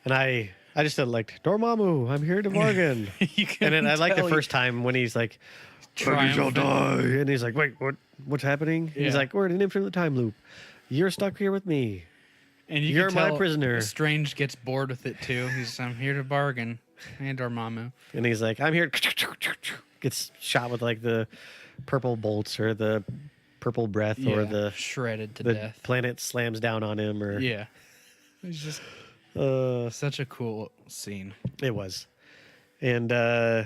and I just said like Dormammu, I'm here to bargain. You And then I like the tell first time when he's like, "You shall triumphant. die," and he's like, "Wait, what's happening?" He's Yeah. like, "We're in an infinite time loop. You're stuck here with me." And you You're can my tell prisoner. Strange gets bored with it too. I'm here to bargain. And Dormammu. And he's like, "I'm here." Gets shot with like the purple bolts or the purple breath or the shredded to the death. planet slams down on him or Yeah. It's just such a cool scene. It was. And yeah,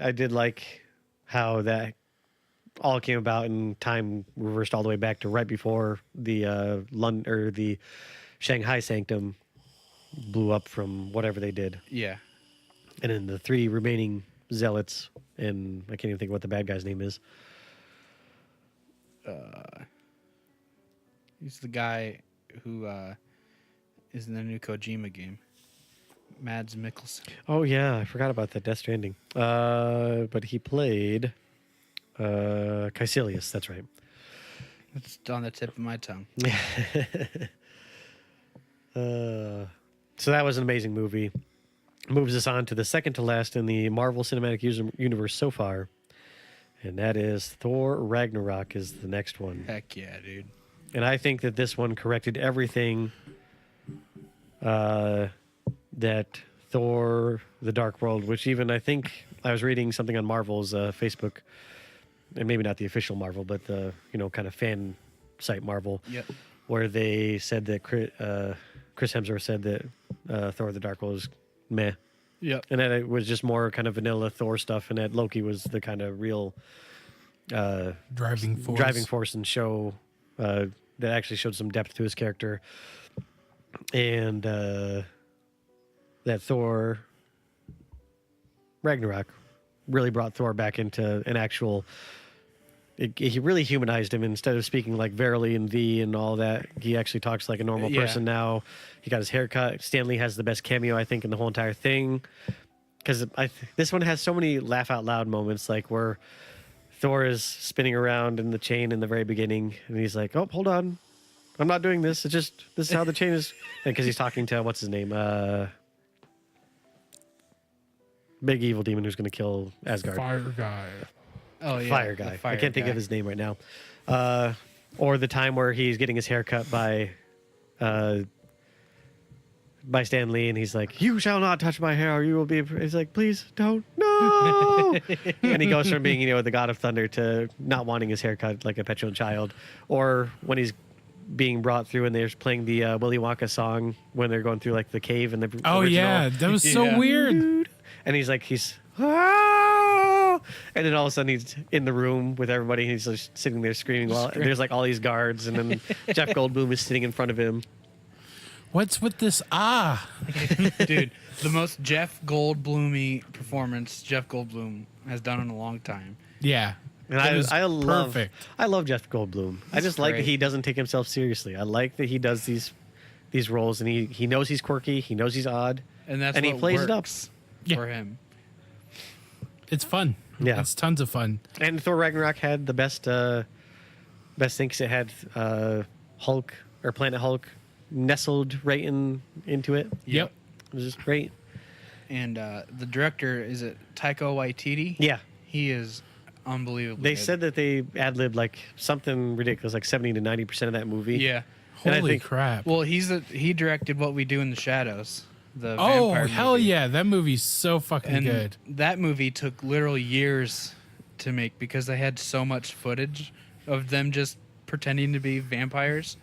I did like how that all came about and time reversed all the way back to right before the London or the Shanghai Sanctum blew up from whatever they did. Yeah. And then the three remaining zealots, and I can't even think what the bad guy's name is. He's the guy who is in the new Kojima game. Mads Mikkelsen. Oh yeah, I forgot about that Death Stranding. But he played Caecilius, that's right. It's on the tip of my tongue. So that was an amazing movie. Moves us on to the second to last in the Marvel Cinematic Universe so far, and that is Thor Ragnarok is the next one. Heck yeah, dude. And I think that this one corrected everything that Thor The Dark World, which even I think I was reading something on Marvel's Facebook, and maybe not the official Marvel, but the kind of fan site Marvel, Yep. where they said that Chris Hemsworth said that Thor The Dark World was meh. Yep. And that it was just more kind of vanilla Thor stuff, and that Loki was the kind of real Driving force. and show that actually showed some depth to his character. And that Thor Ragnarok really brought Thor back into an actual... he really humanized him. Instead of speaking like verily and thee and all that, he actually talks like a normal Yeah. person now. He got his hair cut. Stan Lee has the best cameo, I think, in the whole entire thing. Because this one has so many laugh out loud moments, like where Thor is spinning around in the chain in the very beginning, and he's like, "Oh, hold on, I'm not doing this. It's just this is how the chain is." And because he's talking to what's his name, big evil demon who's going to kill Asgard. Fire guy. Oh yeah. Fire the guy. fire I can't think guy. of his name right now. Or the time where he's getting his hair cut by Stan Lee, and he's like, "You shall not touch my hair, or you will be." He's like, "Please don't, no." And he goes from being, the god of thunder to not wanting his hair cut like a petulant child. Or when he's being brought through and they're playing the Willy Wonka song when they're going through like the cave and the Oh original. yeah, that was so Yeah. weird. And he's "Ah!" And then all of a sudden he's in the room with everybody and he's just sitting there screaming while there's like all these guards, and then Jeff Goldblum is sitting in front of him. What's with this? Dude, the most Jeff Goldblum-y performance Jeff Goldblum has done in a long time. Yeah. And It was I love perfect. I love Jeff Goldblum. I just like that great. he doesn't take himself seriously. I like that he does these roles, and he knows he's quirky, he knows he's odd, And that's and he what plays it up. works Yeah. for him. It's fun. Yeah. It's tons of fun. And Thor Ragnarok had the best thing 'cause it had Hulk or Planet Hulk nestled right into it. Yep. It was just great. And the director, is it Taika Waititi? Yeah. He is unbelievable. They said that they ad-libbed like something ridiculous, like 70 to 90% of that movie. Yeah. And I Holy think- crap. Well, he directed What We Do in the Shadows. The Oh, vampire hell movie. yeah. That movie's so fucking And good. that movie took literally years to make because they had so much footage of them just pretending to be vampires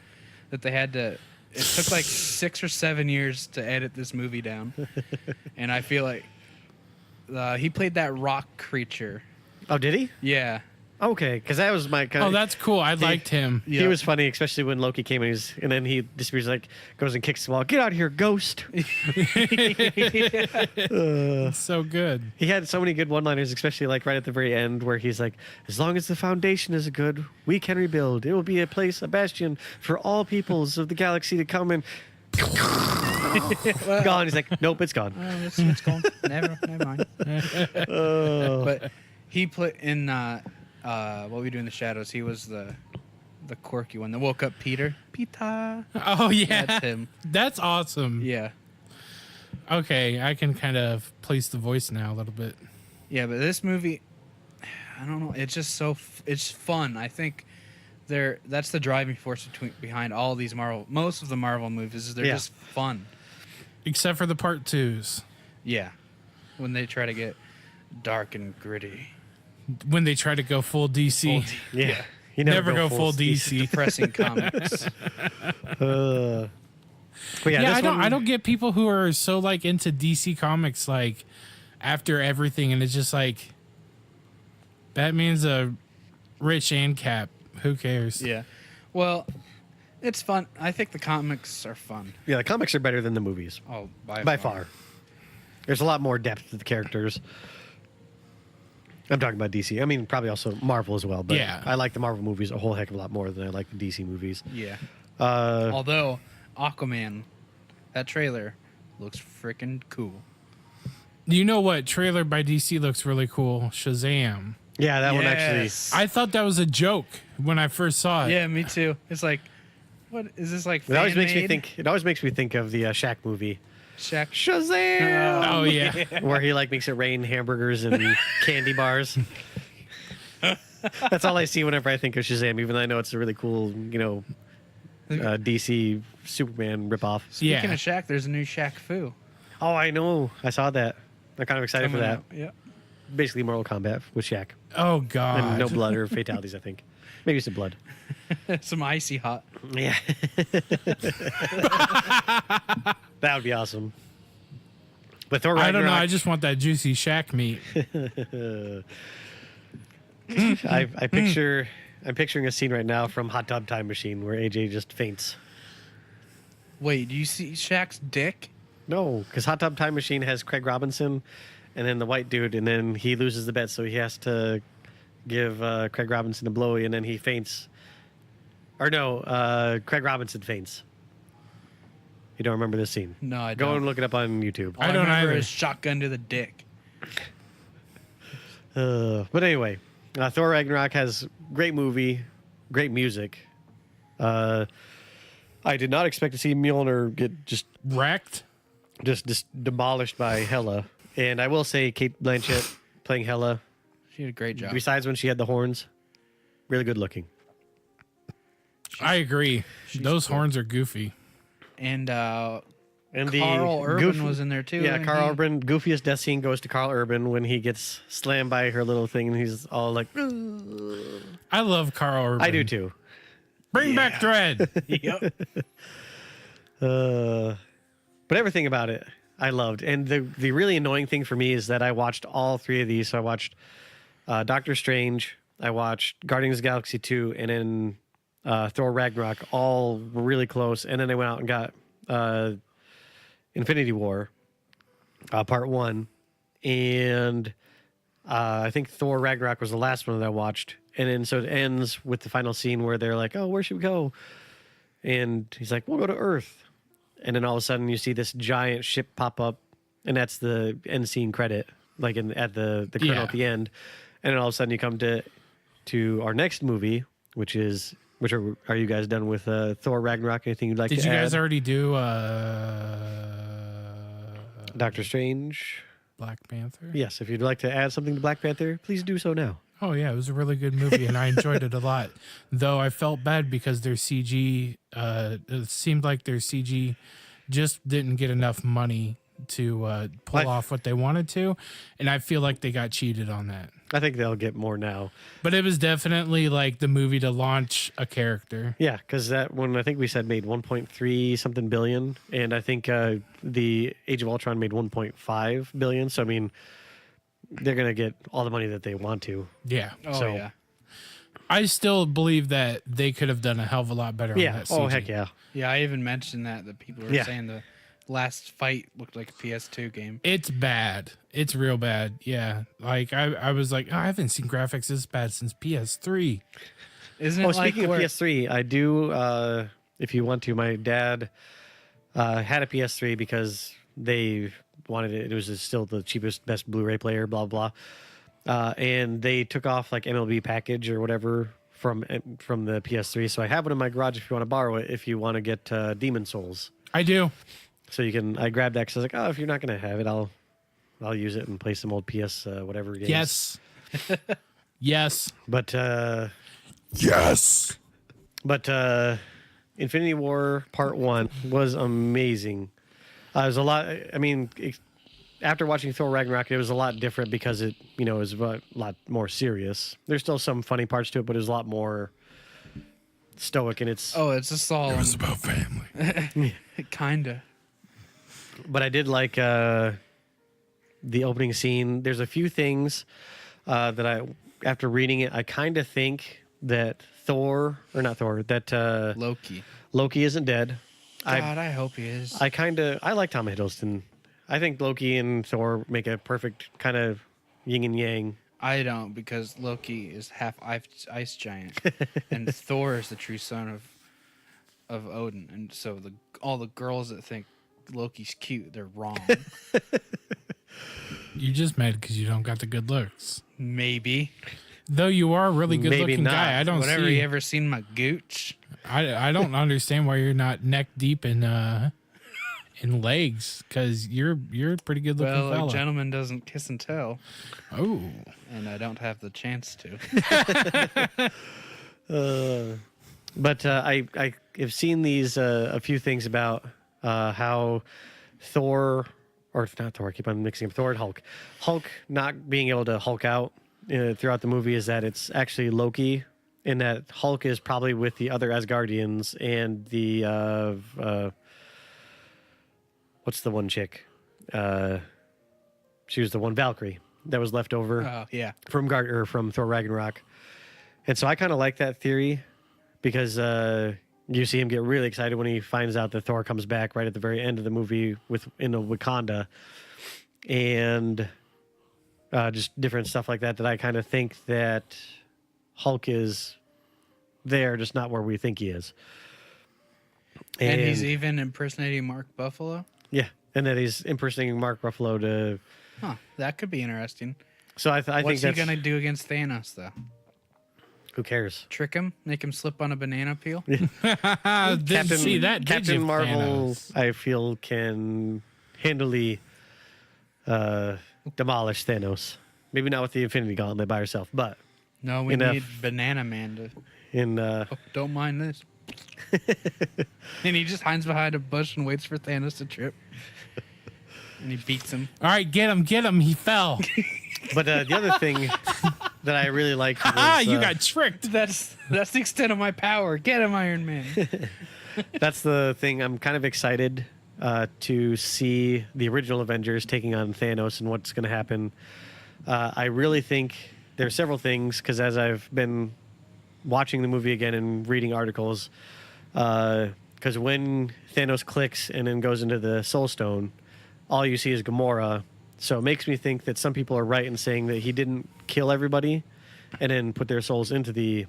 that they had to. It took like 6 or 7 years to edit this movie down, and I feel like he played that rock creature. Oh, did he? Yeah, Okay, because that was my kind Oh, of. that's cool. I liked him. He Yeah. was funny, especially when Loki came and then he disappears, like goes and kicks the wall. Get out of here, ghost! It's so good. He had so many good one-liners, especially like right at the very end, where he's like, "As long as the foundation is good, we can rebuild. It will be a place, a bastion for all peoples of the galaxy to come and." Gone. He's like, "Nope, it's gone." it's gone. Never mind. But he put in What We Do in the Shadows. He was the quirky one that woke up Peter. Peter. Oh, yeah. That's him. That's awesome. Yeah. Okay, I can kind of place the voice now a little bit. Yeah, but this movie, I don't know. It's just it's fun. I think that's the driving force behind all these most of the Marvel movies. Is they're just fun. Except for the part 2s. Yeah, when they try to get dark and gritty, When they try to go full DC. Yeah, you Never go full DC. depressing comics. But Yeah, this I don't get people who are so like into DC comics like after everything, and it's just like Batman's a rich and Cap. Who cares? Yeah, well, it's fun. I think the comics are fun. Yeah, the comics are better than the movies Oh, by far. There's a lot more depth to the characters. I'm talking about DC. I mean, probably also Marvel as well. But Yeah. I like the Marvel movies a whole heck of a lot more than I like the DC movies. Yeah. Uh, Although Aquaman, that trailer looks freaking cool. You know what trailer by DC looks really cool? Shazam. yeah, that one actually. Yes. I thought that was a joke when I first saw it. Yeah, me too. It's like, what is this like? It always makes me fan-made? think. It always makes me think of the Shaq movie, Shaq. Shazam, Oh yeah. where he like makes it rain hamburgers and candy bars. That's all I see whenever I think of Shazam, even though I know it's a really cool, DC Superman ripoff. Speaking Yeah. of Shaq, there's a new Shaq Fu. Oh, I know. I saw that. I'm kind of excited for that. Yeah. Basically, Mortal Kombat with Shaq. Oh god. And no blood or fatalities, I think. Maybe some blood. Some icy hot. Yeah. That would be awesome. But Thor I don't know. Ragnarok, I just want that juicy Shaq meat. I'm picturing a scene right now from Hot Tub Time Machine where AJ just faints. Wait, do you see Shaq's dick? No, because Hot Tub Time Machine has Craig Robinson and then the white dude, and then he loses the bet, so he has to give Craig Robinson a blowy, and then he faints. Or no, Craig Robinson faints. You don't remember this scene? No, I Go don't. and look it up on YouTube. All I don't remember either. is shotgun to the dick. But anyway, Thor Ragnarok has great movie, great music. I did not expect to see Mjolnir get just Wrecked. demolished by Hela. And I will say, Kate Blanchett playing Hela, She did a great job. besides when she had the horns, really good looking. I agree. Those horns are goofy. And And Carl Urban goof- was in there too. Yeah, and Carl he- Urban. Goofiest death scene goes to Carl Urban when he gets slammed by her little thing, and he's all like, "Ugh." I love Carl Urban. I do too. Bring back Dread. Yep. But everything about it, I loved. And the really annoying thing for me is that I watched all three of these. So I watched Doctor Strange, I watched Guardians of the Galaxy 2, and then Thor Ragnarok, all were really close. And then they went out and got Infinity War, Part 1. And I think Thor Ragnarok was the last one that I watched. And then so it ends with the final scene where they're like, oh, where should we go? And he's like, we'll go to Earth. And then all of a sudden you see this giant ship pop up, and that's the end scene credit, like at the kernel Yeah. at the end. And then all of a sudden you come to our next movie, which are you guys done with Thor Ragnarok? Anything you'd like Did to you add? guys already do Doctor Strange? Black Panther? Yes, if you'd like to add something to Black Panther, please do so now. Oh yeah, it was a really good movie, and I enjoyed it a lot. Though I felt bad because their CG, it seemed like their CG just didn't get enough money to pull off what they wanted to, and I feel like they got cheated on that. I think they'll get more now. But it was definitely like the movie to launch a character. Yeah, because that one I think we said made 1.3 something billion, and I think the Age of Ultron made 1.5 billion. So I mean, they're gonna get all the money that they want to. Yeah. Oh So- yeah, I still believe that they could have done a hell of a lot better on Yeah. that CG. Oh heck yeah. yeah. I even mentioned that people were Yeah. saying the last fight looked like a PS2 game. It's bad. It's real bad. Yeah. Like I was like, oh, I haven't seen graphics this bad since PS3. Isn't it Oh, like speaking of where- PS3, I do. If you want to, my dad had a PS3 because they wanted it. It was still the cheapest, best Blu-ray player. Blah blah. And they took off like MLB package or whatever from the PS3. So I have it in my garage if you want to borrow it. If you want to get Demon Souls, I do. so you can. I grabbed that because I was like, oh, if you're not gonna have it, I'll use it and play some old PS whatever games. Yes. Yes. But Yes. Infinity War Part 1 was amazing. It was a lot. I mean, after watching Thor Ragnarok, it was a lot different because it, was a lot more serious. There's still some funny parts to it, but it was a lot more stoic in its. Oh, it's a solemn. It's about family. Kinda. But I did like the opening scene. There's a few things that after reading it, I kind of think that Loki isn't dead. God, I hope he is. I like Tom Hiddleston. I think Loki and Thor make a perfect kind of yin and yang. I don't, because Loki is half ice giant, and Thor is the true son of Odin, and so all the girls that think Loki's cute, they're wrong. You just mad because you don't got the good looks. Maybe. Though you are a really good Maybe looking not. guy. I don't Whatever, see. you ever seen my gooch? I don't understand why you're not neck deep in legs, because you're a pretty good looking Well, fella. a gentleman doesn't kiss and tell, Oh. and I don't have the chance to. But I have seen these a few things about how Thor, or not Thor, I keep on mixing up Thor and Hulk. Hulk not being able to Hulk out throughout the movie is that it's actually Loki, in that Hulk is probably with the other Asgardians and the what's the one chick? She was the one Valkyrie that was left over Oh, yeah. from from Thor Ragnarok. And so I kind of like that theory because you see him get really excited when he finds out that Thor comes back right at the very end of the movie in a Wakanda, and just different stuff like that. That I kind of think that Hulk is there, just not where we think he is. And he's even impersonating Mark Buffalo? Yeah, and that he's impersonating Mark Ruffalo to. Huh, that could be interesting. So I think What's he that's going to do against Thanos, though? who cares. Trick him? Make him slip on a banana peel? Didn't see that, did Captain you, Marvel, Thanos? I feel, can handily demolish Thanos. Maybe not with the Infinity Gauntlet by herself, but No, we Enough. need Banana Man to... in Oh, don't mind this. And he just hides behind a bush and waits for Thanos to trip. And he beats him. All right, get him. He fell. but the other thing that I really liked was Ah, you got tricked. That's the extent of my power. Get him, Iron Man. that's the thing. I'm kind of excited to see the original Avengers taking on Thanos and what's going to happen. I really think there are several things, because as I've been watching the movie again and reading articles, because when Thanos clicks and then goes into the Soul Stone, all you see is Gamora. So it makes me think that some people are right in saying that he didn't kill everybody and then put their souls into the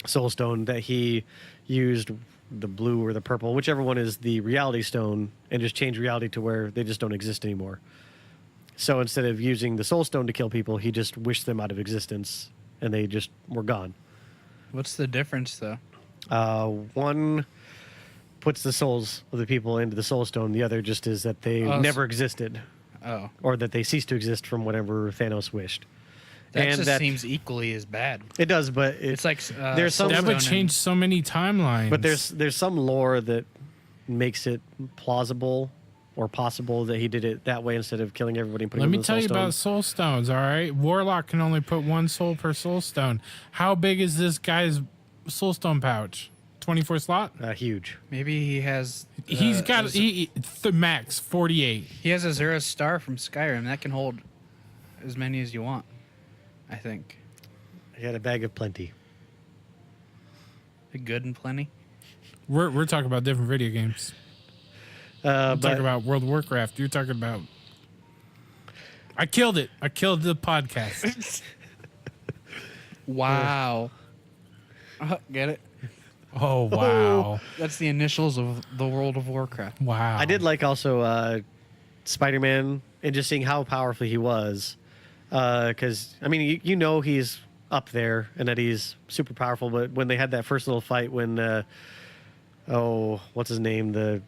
Soul Stone, that he used the blue or the purple, whichever one is the reality stone, and just changed reality to where they just don't exist anymore. So instead of using the Soul Stone to kill people, he just wished them out of existence and they just were gone. What's the difference, though? One puts the souls of the people into the Soul Stone. The other just is that they Oh, never existed, Oh, or that they ceased to exist from whatever Thanos wished. that And just that- seems equally as bad. It does, but It's like there's some Soul That would Stone change so many timelines. but there's some lore that makes it plausible or possible that he did it that way instead of killing everybody and putting Let them me in the tell soul you stone. about soul stones, all right? Warlock can only put 1 soul per soul stone. How big is this guy's soul stone pouch? 24 slot? Huge. Maybe he has. He's got max 48. He has Azura's star from Skyrim that can hold as many as you want. I think. He had a bag of plenty. Good and plenty. We're talking about different video games. I'm But talking about World of Warcraft. You're talking about. I killed it. I killed the podcast. Wow. Get it? Oh wow, That's the initials of the World of Warcraft. wow. I did like also Spider-Man and just seeing how powerful he was. Because, I mean, you know he's up there and that he's super powerful. But when they had that first little fight when, what's his name? The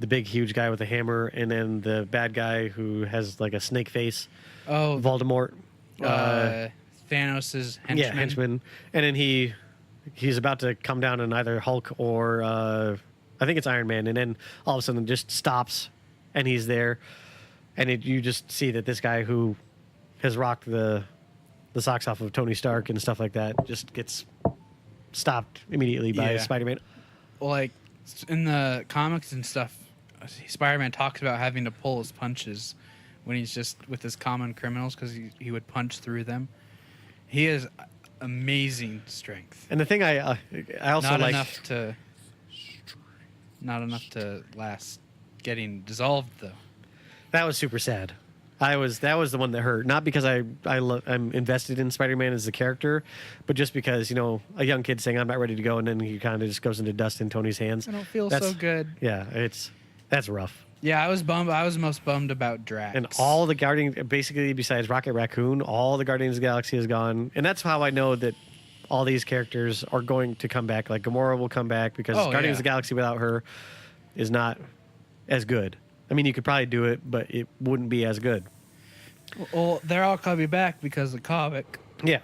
big, huge guy with the hammer and then the bad guy who has like a snake face. Oh, Voldemort. Thanos' henchman. Yeah, henchman. And then he's about to come down on either Hulk or I think it's Iron Man. And then all of a sudden it just stops and he's there. And you just see that this guy who has rocked the socks off of Tony Stark and stuff like that just gets stopped immediately by Yeah. Spider-Man. Well, like in the comics and stuff, Spider-Man talks about having to pull his punches when he's just with his common criminals because he would punch through them. He has amazing strength. And the thing I also Not like... enough to last getting dissolved though. That was super sad. That was the one that hurt. Not because I'm invested in Spider-Man as a character, but just because, you know, a young kid saying I'm not ready to go and then he kind of just goes into dust in Tony's hands. I don't feel That's- so good. Yeah, that's rough. Yeah, I was bummed. I was most bummed about Drax. And all the Guardians, basically besides Rocket Raccoon, all the Guardians of the Galaxy is gone. And that's how I know that all these characters are going to come back. Like Gamora will come back because Oh, Guardians yeah. of the Galaxy without her is not as good. I mean, you could probably do it, but it wouldn't be as good. Well, they're all coming back because of comic. Yeah.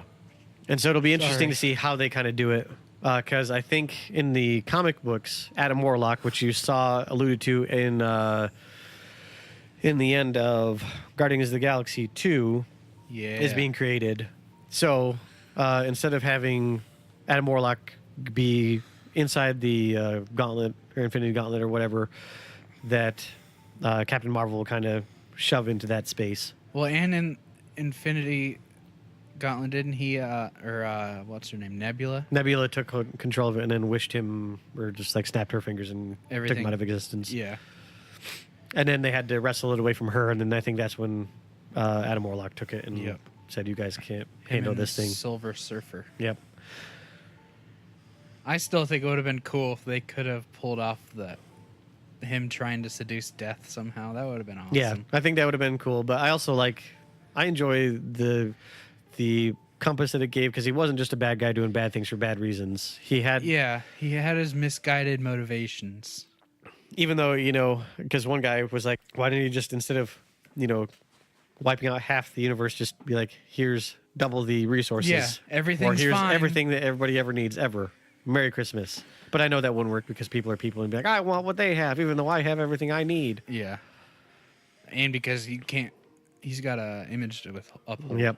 And so it'll be interesting Sorry. to see how they kind of do it. Because I think in the comic books, Adam Warlock, which you saw alluded to in the end of Guardians of the Galaxy 2, Yeah. is being created. So instead of having Adam Warlock be inside the gauntlet or Infinity Gauntlet or whatever, that Captain Marvel will kind of shove into that space. Well, and in Infinity Gauntlet, didn't he? What's her name? Nebula. Nebula took control of it and then wished him, or just like snapped her fingers and took Everything. him out of existence. Yeah. And then they had to wrestle it away from her, and then I think that's when Adam Warlock took it and Yep. said, "You guys can't Him handle and this the thing." Silver Surfer. Yep. I still think it would have been cool if they could have pulled off him trying to seduce death somehow. That would have been awesome. Yeah, I think that would have been cool. But I also I enjoy the compass that it gave because he wasn't just a bad guy doing bad things for bad reasons. He had, Yeah, he had his misguided motivations. even though, you know, because one guy was like, why didn't you just, instead of, you know, wiping out half the universe, just be like, here's double the resources. Yeah, everything's or here's fine. everything that everybody ever needs ever. Merry Christmas. But I know that wouldn't work because people are people and be like, I want what they have, even though I have everything I need. Yeah. And because he's got a image to uphold. Yep.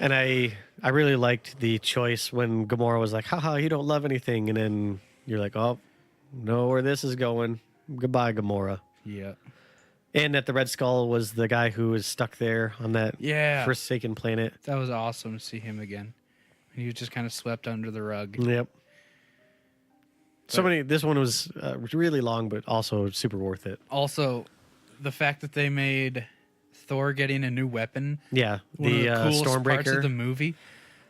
And I really liked the choice when Gamora was like, haha, you don't love anything. And then you're like, oh, know where this is going. Goodbye, Gamora. Yeah. And that the Red Skull was the guy who was stuck there on that Yeah. forsaken planet. That was awesome to see him again. He was just kind of swept under the rug. Yep. This one was really long, but also super worth it. Also, the fact that they made Thor getting a new weapon Yeah, one the of the coolest parts of Stormbreaker. the movie.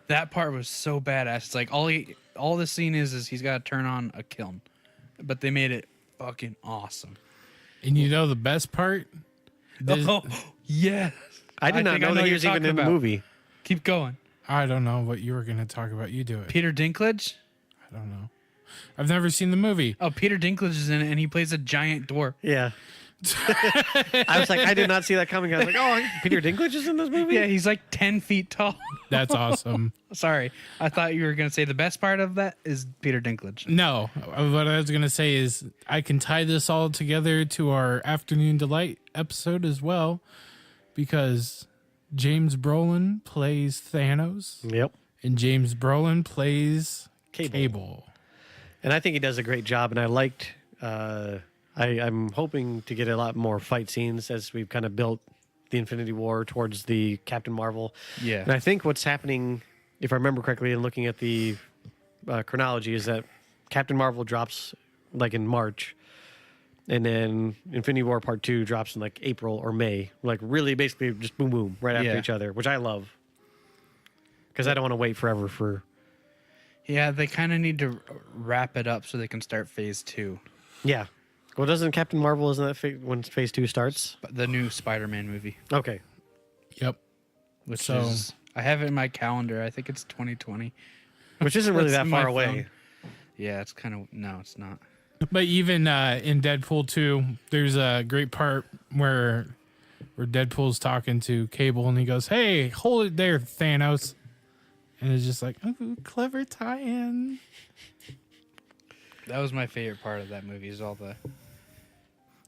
That part was so badass. It's like all the scene is he's got to turn on a kiln, but they made it fucking awesome. And you know the best part? Oh yes, I did not think know what that he you're was even talking in the about. movie. Keep going. I don't know what you were going to talk about. You do it. Peter Dinklage. I don't know. I've never seen the movie. Oh, Peter Dinklage is in it, and he plays a giant dwarf. Yeah. I was like, I did not see that coming. I was like, oh, Peter Dinklage is in this movie? Yeah, he's like 10 feet tall. That's awesome. Sorry, I thought you were gonna say the best part of that is Peter Dinklage. No, what I was going to say is I can tie this all together to our Afternoon Delight episode as well, because James Brolin plays Thanos Yep. and James Brolin plays Cable. Cable. And I think he does a great job. And I liked, I'm hoping to get a lot more fight scenes as we've kind of built the Infinity War towards the Captain Marvel. Yeah. And I think what's happening, if I remember correctly, and looking at the chronology, is that Captain Marvel drops like in March, and then Infinity War Part 2 drops in like April or May. Like really basically just boom, boom, right after Yeah. each other, which I love. Because I don't want to wait forever for... Yeah, they kind of need to wrap it up so they can start phase 2. Yeah. Well, doesn't Captain Marvel, isn't that when phase 2 starts? But the new Spider-Man movie, Okay. Yep. which So- is I have it in my calendar. I think it's 2020. Which isn't really That's that in far my away. phone. Yeah, it's kind of no, it's not. But even in Deadpool 2, there's a great part where Deadpool's talking to Cable and he goes, "Hey, hold it there, Thanos." And it's just like, oh, clever tie-in. That was my favorite part of that movie. Is all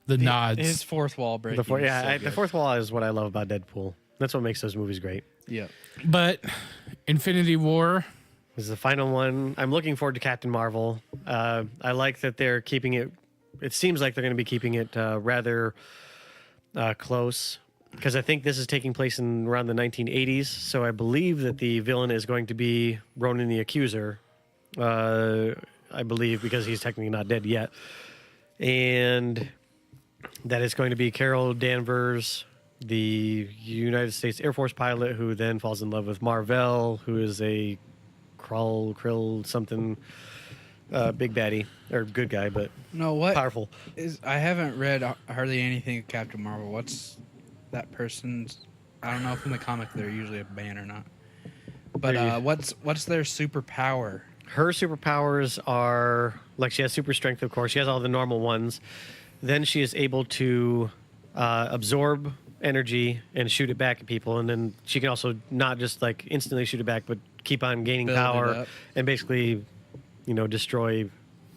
The nods. his fourth wall breaking. The fourth, is yeah, so the good. fourth wall is what I love about Deadpool. That's what makes those movies great. Yeah. But Infinity War, This is the final one. I'm looking forward to Captain Marvel. I like that they're keeping it. It seems like they're going to be keeping it rather close, because I think this is taking place in around the 1980s. So I believe that the villain is going to be Ronan the Accuser. I believe, because he's technically not dead yet, and that it's going to be Carol Danvers, the United States Air Force pilot, who then falls in love with Marvel, who is a krill something big baddie or good guy, but No, what powerful. is? I haven't read hardly anything of Captain Marvel. What's that person's? I don't know if in the comic they're usually a man or not. But There you- what's their superpower? Her superpowers are like, she has super strength, of course. She has all the normal ones. Then she is able to absorb energy and shoot it back at people, and then she can also not just like instantly shoot it back, but keep on gaining Build it power up. and basically, destroy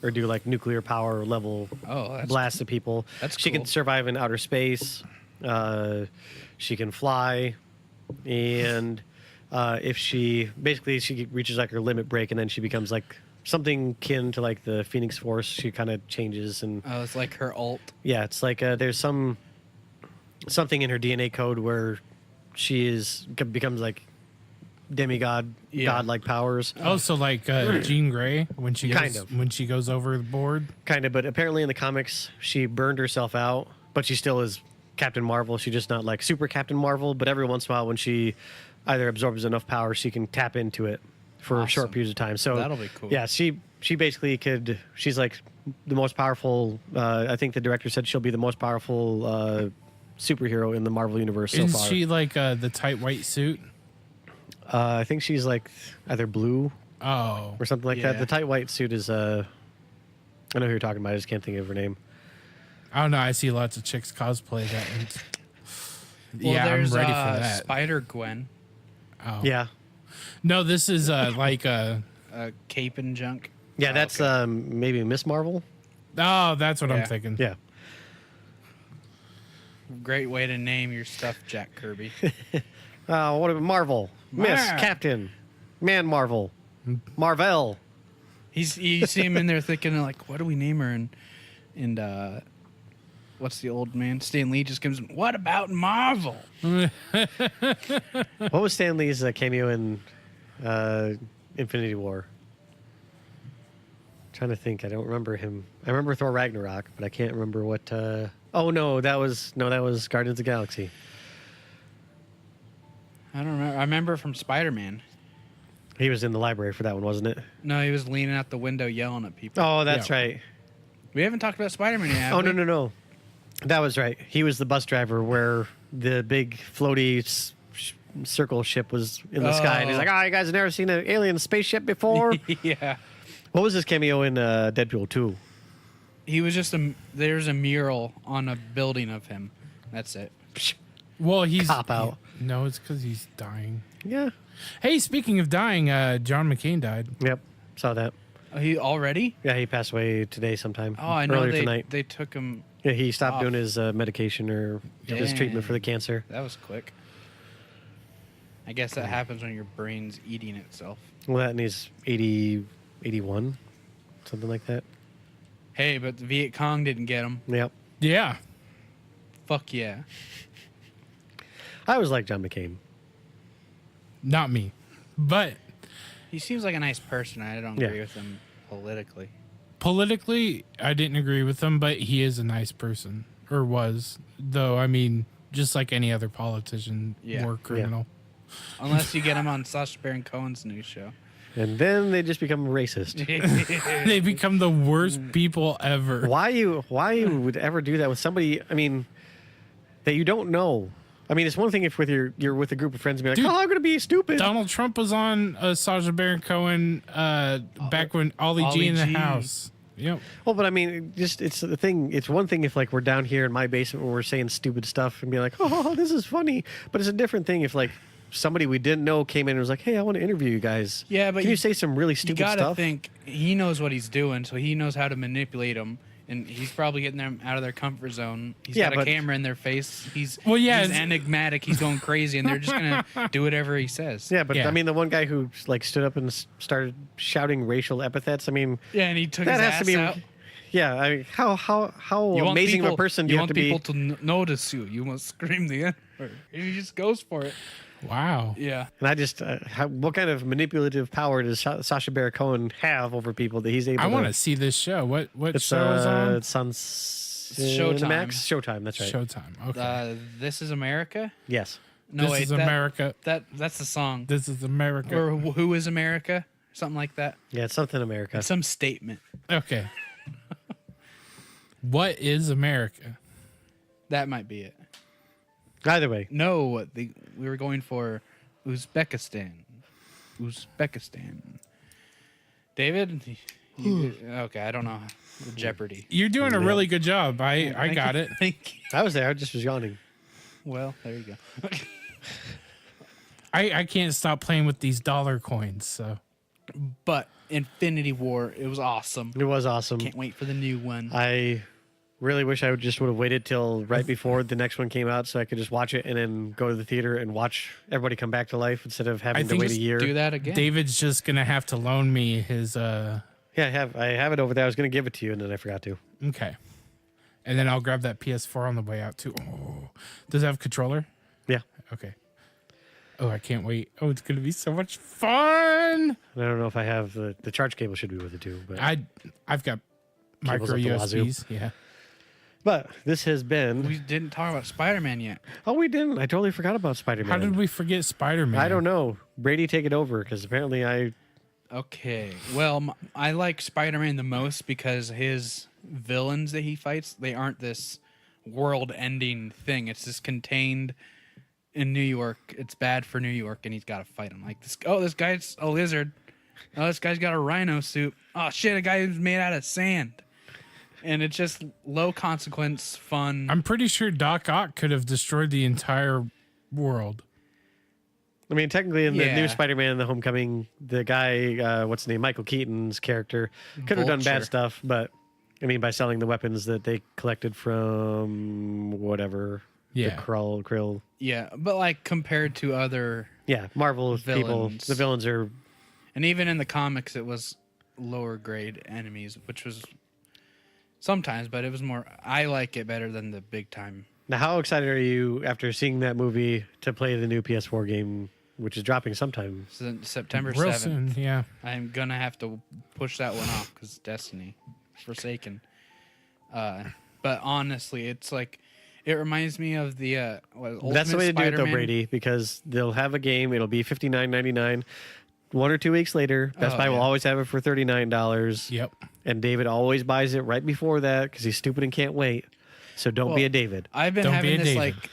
or do like nuclear power level Oh, that's blasts at people. that's She cool. can survive in outer space. She can fly, and if she reaches like her limit break, and then she becomes like something kin to like the Phoenix Force. She kind of changes, and Oh, it's like her alt. yeah, it's like there's something in her DNA code where she becomes like demigod, Yeah. godlike powers. also like Jean Grey when she goes, Kind of. when she goes over the board. Kind of, but apparently in the comics she burned herself out, but she still is Captain Marvel. She's just not like super Captain Marvel, but every once in a while when she either absorbs enough power, she can tap into it for Awesome. short periods of time. So That'll be cool. Yeah, she basically she's like the most powerful. I think the director said she'll be the most powerful superhero in the Marvel universe so Isn't far. she like the tight white suit? I think she's like either blue Oh, or something like that. Yeah. The tight white suit is I know who you're talking about. I just can't think of her name. I don't know. I see lots of chicks cosplay that. And Well, yeah, I'm there's, ready for that. Spider Gwen, Oh. Yeah. No, this is like cape and junk. Yeah, Oh, that's okay. maybe Miss Marvel. oh, that's what Yeah. I'm thinking. Yeah. Great way to name your stuff, Jack Kirby. What about Marvel? Miss Mar- Captain, Man Marvel, Marvel. You see him in there thinking like, what do we name her? And what's the old man? Stan Lee just comes. What about Marvel? What was Stan Lee's cameo in Infinity War? Trying to think. I don't remember him. I remember Thor Ragnarok, but I can't remember what. Oh no, that was Guardians of the Galaxy. I don't remember. I remember from Spider-Man. He was in the library for that one, wasn't it? No, he was leaning out the window yelling at people. Oh, that's Yeah. right. We haven't talked about Spider-Man yet. have Oh we? no. That was right. He was the bus driver where the big floaty circle ship was in the sky, and he's Oh. like, "Oh, you guys have never seen an alien spaceship before?" yeah. What was his cameo in Deadpool 2? He was just there's a mural on a building of him. That's it. Well, he's Cop out. No, it's because he's dying. Yeah. Hey, speaking of dying, John McCain died. Yep. Saw that. Oh, he already? Yeah, he passed away today sometime. Oh, I know Earlier tonight. they took him. Yeah, he stopped off. doing his medication or his treatment for the cancer. That was quick. I guess that happens when your brain's eating itself. Well, that and he's 80, 81, something like that. Hey, but the Viet Cong didn't get him. Yep. Yeah. Fuck yeah. I always liked John McCain. Not me. But He seems like a nice person. I don't Yeah. agree with him politically. politically, I didn't agree with him, but he is a nice person. Or was. Though, I mean, just like any other politician Yeah. or criminal. Unless you get him on Sacha Baron Cohen's new show. And then they just become racist. They become the worst people ever. Why you would ever do that with somebody, I mean, that you don't know? I mean, it's one thing if you're with a group of friends and be like, Dude, oh, I'm going to be stupid. Donald Trump was on Sacha Baron Cohen back when Ollie G in the G. house. Yep. Well, but I mean, just it's the thing. It's one thing if like we're down here in my basement where we're saying stupid stuff and be like, oh, this is funny. But it's a different thing if like somebody we didn't know came in and was like, hey, I want to interview you guys. Yeah, but can you say some really You stupid gotta stuff? think he knows what he's doing, so he knows how to manipulate them, and he's probably getting them out of their comfort zone. He's Yeah, got a but- camera in their face. He's Yeah, he's it's- enigmatic. He's going crazy, and they're just gonna do whatever he says. Yeah, but Yeah. I mean, the one guy who like stood up and started shouting racial epithets. I mean, Yeah, and he took that his has ass to be. out. Yeah, I mean, how You want amazing of people, a person do you have want to be? people to notice you. You must scream the N word. And he just goes for it. Wow. Yeah. And I just, what kind of manipulative power does Sacha Baron Cohen have over people that he's able I to? want to see this show. What It's show is on? It's on Showtime. Cinemax? Showtime. That's right. Showtime. Okay. This is America. Yes. No, This wait, is that, America. That's the song. This is America. Or Who is America? Something like that. Yeah, it's something America. It's some statement. Okay. What is America? That might be it. Either way, No, we were going for Uzbekistan. David? Okay, I don't know. Jeopardy. You're doing a really good job. I Thank got you. it. Thank you. I was there. I just was yawning. Well, there you go. I can't stop playing with these dollar coins. So But Infinity War, it was awesome. It was awesome. Can't wait for the new one. I really wish I would have waited till right before the next one came out so I could just watch it and then go to the theater and watch everybody come back to life instead of having to think wait a just year. Do that again. David's just gonna have to loan me his. Yeah, I have it over there. I was going to give it to you and then I forgot to. Okay. And then I'll grab that PS4 on the way out too. Oh, does it have a controller? Yeah. Okay. Oh, I can't wait. Oh, it's gonna be so much fun. And I don't know if I have the charge cable should be with it too, but I've got Cables micro up the wazoo. USBs. Yeah. but this has been. We didn't talk about Spider-Man yet. Oh, we didn't. I totally forgot about Spider-Man. How did we forget Spider-Man? I don't know. Brady, take it over because apparently I. Okay. Well, I like Spider-Man the most because his villains that he fights, they aren't this world-ending thing. It's just contained in New York. It's bad for New York, and he's got to fight him. Like this. Oh, this guy's a lizard. Oh, this guy's got a rhino suit. Oh shit, a guy who's made out of sand. And it's just low consequence fun. I'm pretty sure Doc Ock could have destroyed the entire world. I mean, technically, in the Yeah. new Spider-Man, the Homecoming, the guy, what's his name, Michael Keaton's character, could have done bad Vulture. stuff, but I mean, by selling the weapons that they collected from whatever, Yeah. the Krill. Yeah, but like compared to other, Yeah, Marvel people, Villains. the villains are. and even in the comics, it was lower grade enemies, which was sometimes, but it was more. I like it better than the big time. Now, how excited are you after seeing that movie to play the new PS4 game, which is dropping sometime? So September Real 7th. soon, yeah. I'm gonna have to push that one off because Destiny, Forsaken. But honestly, it's like it reminds me of the That's the way to do it, though, Spider-Man. Brady, because they'll have a game. It'll be $59.99. 1 or 2 weeks later, Best Oh, Buy will yeah. always have it for $39. Yep. And David always buys it right before that because he's stupid and can't wait. So don't be Well, a David. I've been Don't be having a this David. like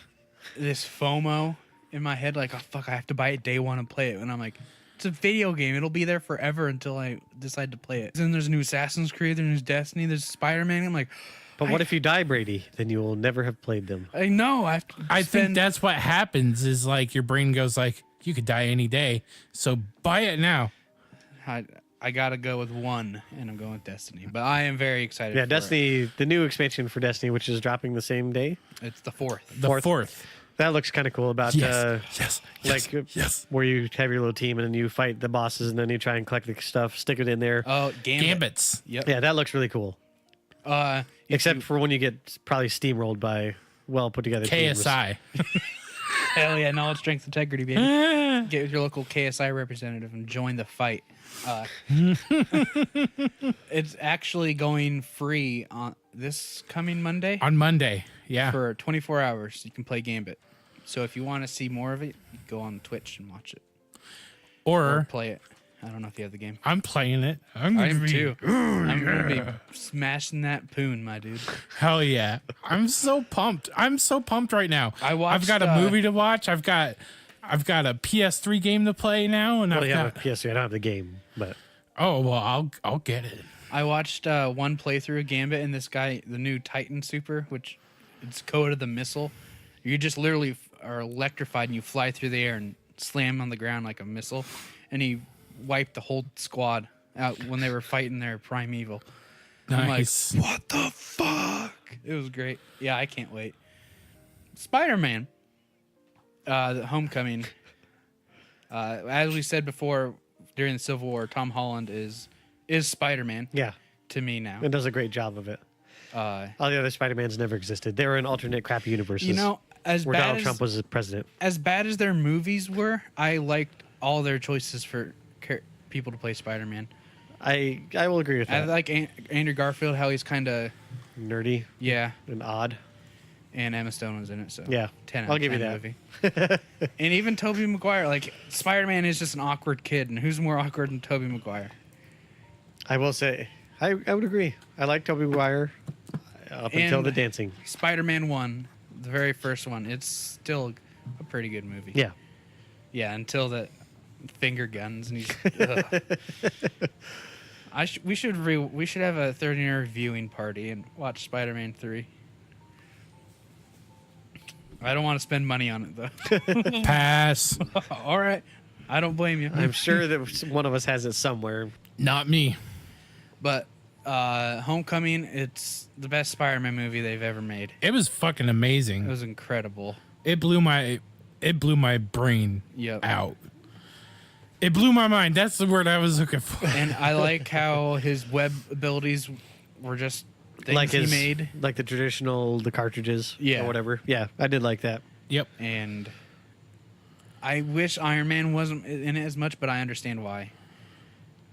this FOMO in my head, like, oh fuck, I have to buy it day one and play it, and I'm like, It's a video game. It'll be there forever until I decide to play it. Then there's a new Assassin's Creed, there's Destiny, there's Spider-Man. I'm like, But what if you die, Brady? Then you will never have played them. I know. I think that's what happens is like your brain goes like, you could die any day. So buy it now. I gotta go with one, and I'm going with Destiny. But I am very excited. Yeah, for Destiny, the new expansion for Destiny, which is dropping the same day. It's the 4th. The fourth. That looks kind of cool. About Yes. Yes. where you have your little team and then you fight the bosses and then you try and collect the stuff, stick it in there. Oh, Gambits. Yep. Yeah, that looks really cool. Except for when you get probably steamrolled by well put together teams. KSI. hell yeah, knowledge, strength, integrity, baby. Get with your local KSI representative and join the fight. It's actually going free on this coming Monday. On Monday. Yeah. For 24 hours, you can play Gambit. So if you want to see more of it, you go on Twitch and watch it. Or Or play it. I don't know if you have the game. I'm playing it. I am too. I'm going to be smashing that poon, my dude. Hell yeah. I'm so pumped. I'm so pumped right now. I've got a movie to watch. I've got a PS3 game to play now, and Well, I've yeah, got. PS3. I don't have the game, but Oh well, I'll get it. I watched one playthrough of Gambit, and this guy, the new Titan Super, which it's code of the missile. You just literally are electrified, and you fly through the air and slam on the ground like a missile. And he wiped the whole squad out when they were fighting their primeval. Nice. I'm like, what the fuck? It was great. Yeah, I can't wait. Spider-Man, the Homecoming. As we said before, during the Civil War, Tom Holland is Spider-Man yeah, to me now. it does a great job of it. All the other Spider-Mans never existed. They were in alternate crappy universes. You know, as where bad Donald as, Trump was the president. as bad as their movies were, I liked all their choices for people to play Spider-Man. I will agree with I that. like Andrew Garfield, how he's kind of, Nerdy yeah, and odd. and Emma Stone was in it, so Yeah, 10 out I'll of give you 10 that. movie. And even Tobey Maguire, like Spider-Man is just an awkward kid, and who's more awkward than Tobey Maguire? I will say, I would agree. I like Tobey Maguire up until And- the dancing. Spider-Man 1, the very first one, it's still a pretty good movie. Yeah. Yeah, until the finger guns and he's. We should have a 30-year viewing party and watch Spider-Man 3. I don't want to spend money on it though. Pass. All right, I don't blame you. I'm sure that one of us has it somewhere. Not me. But Homecoming, it's the best Spider-Man movie they've ever made. It was fucking amazing. It was incredible. It blew my brain Yep. out. It blew my mind. That's the word I was looking for. And I like how his web abilities were just things Like he made. like the cartridges, Yeah. or whatever. Yeah, I did like that. Yep. And I wish Iron Man wasn't in it as much, but I understand why.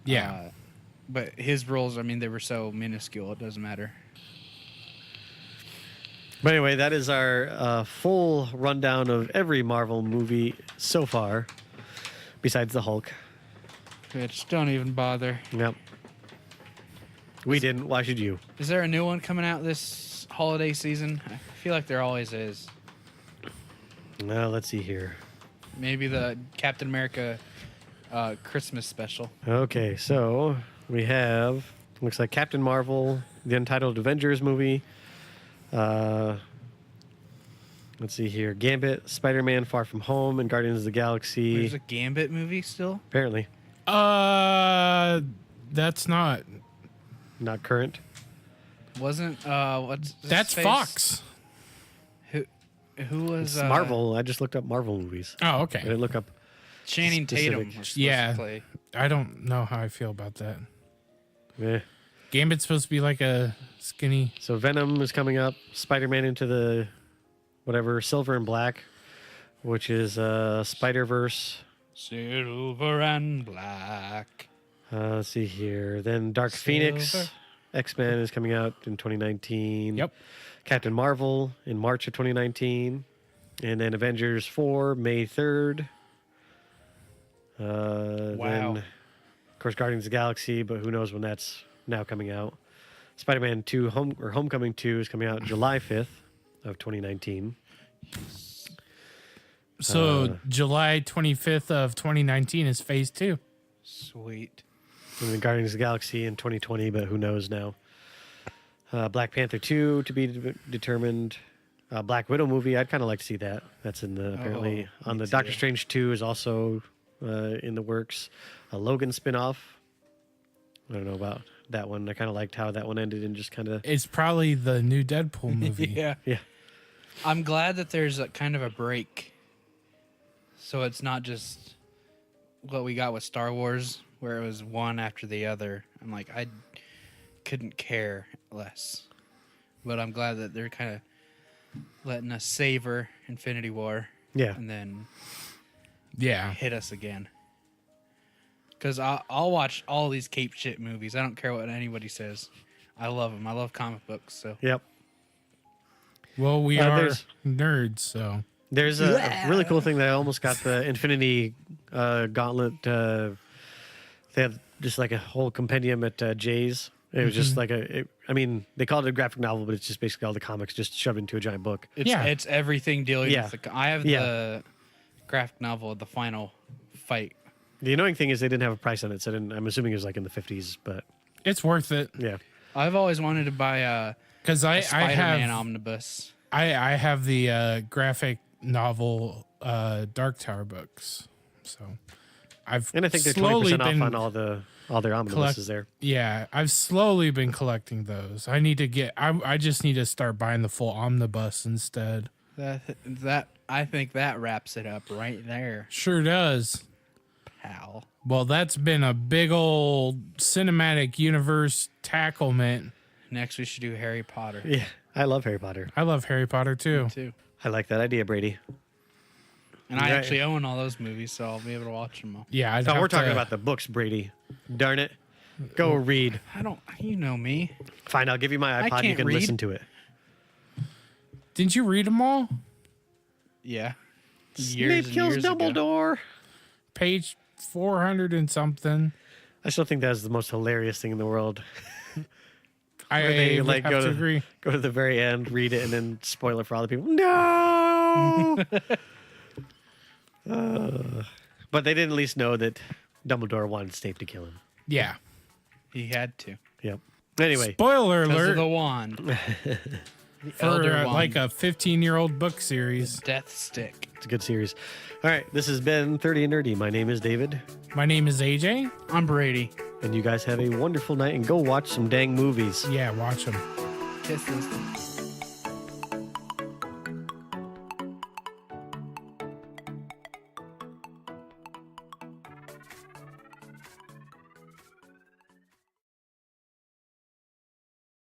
Yeah. But his roles, I mean, they were so minuscule, it doesn't matter. But anyway, that is our full rundown of every Marvel movie so far, besides the Hulk. Bitch, don't even bother. Yep. We didn't. Why should you? Is there a new one coming out this holiday season? I feel like there always is. Well, let's see here. Maybe the Captain America Christmas special. Okay, so we have, looks like Captain Marvel, the Untitled Avengers movie. Let's see here. Gambit, Spider-Man Far From Home, and Guardians of the Galaxy. There's a Gambit movie still? Apparently. That's not. Not current. Wasn't what's his That's face? Fox. Who was It's Marvel. I just looked up Marvel movies. Oh, I okay. didn't look up. Channing Tatum specific. was supposed Yeah. to play. I don't know how I feel about that. Eh. Gambit's supposed to be like a skinny. So Venom is coming up. Spider-Man Into the whatever, Silver and Black, which is Spider-Verse. Silver and black. Let's see here. Then Dark Phoenix, Silver. X-Men is coming out in 2019. Yep. Captain Marvel in March of 2019. And then Avengers 4, May 3rd. Then, of course, Guardians of the Galaxy, but who knows when that's now coming out. Spider-Man 2, Homecoming 2 is coming out July 5th of 2019. So July 25th of 2019 is phase 2. Sweet. And then Guardians of the Galaxy in 2020, but who knows now. Black Panther 2 to be determined. Black Widow movie, I'd kind of like to see that. That's in the apparently on me the too. Doctor Strange 2 is also in the works. A Logan spinoff. I don't know about that one. I kind of liked how that one ended and just kind of It's probably the new Deadpool movie. Yeah. yeah. I'm glad that there's a kind of a break. So it's not just what we got with Star Wars, where it was one after the other. I'm like, I couldn't care less. But I'm glad that they're kind of letting us savor Infinity War Yeah. and then Yeah. hit us again. Because I'll watch all these cape shit movies. I don't care what anybody says. I love them. I love comic books. So Yep. Well, we are there's- nerds, so There's a really cool thing that I almost got the Infinity Gauntlet. They had just like a whole compendium at Jay's. It was just like I mean, they called it a graphic novel, but it's just basically all the comics just shoved into a giant book. it's everything dealing Yeah. with I have Yeah. the graphic novel of the final fight. The annoying thing is they didn't have a price on it, so I'm assuming it was like in the 50s, but it's worth it. yeah. I've always wanted to buy a Because I Spider-Man have omnibus. I have the graphic novel Dark Tower books, so I've And I think they're slowly 20% off been on all their omnibuses there. Yeah, I've slowly been collecting those. I need to get. I just need to start buying the full omnibus instead. That I think that wraps it up right there, Sure does. pal. Well, that's been a big old cinematic universe tacklement. Next, we should do Harry Potter Yeah, I love Harry Potter. I love Harry Potter too. too. I like that idea, Brady. And I Right. actually own all those movies, so I'll be able to watch them all. Yeah, No, we're talking about the books, Brady. Darn it. Go read. I don't. You know me. Fine, I'll give you my I iPod. You can't can read. listen to it. Didn't you read them all? Yeah. Snape and kills years ago. Dumbledore. Page 400 and something. I still think that's the most hilarious thing in the world. I Where they would like have go to to agree. go to the very end, read it, and then spoil it for other people. No. But they didn't at least know that Dumbledore wanted Snape to kill him. Yeah. He had to. Yep. Anyway, Spoiler Because of alert the wand. The for Elder Wand. like a 15-year-old book series. Death Stick. it's a good series. All right, this has been 30 and Nerdy. My name is David, My name is AJ. I'm Brady. and you guys have a wonderful night and go watch some dang movies. Yeah, watch them. Kisses.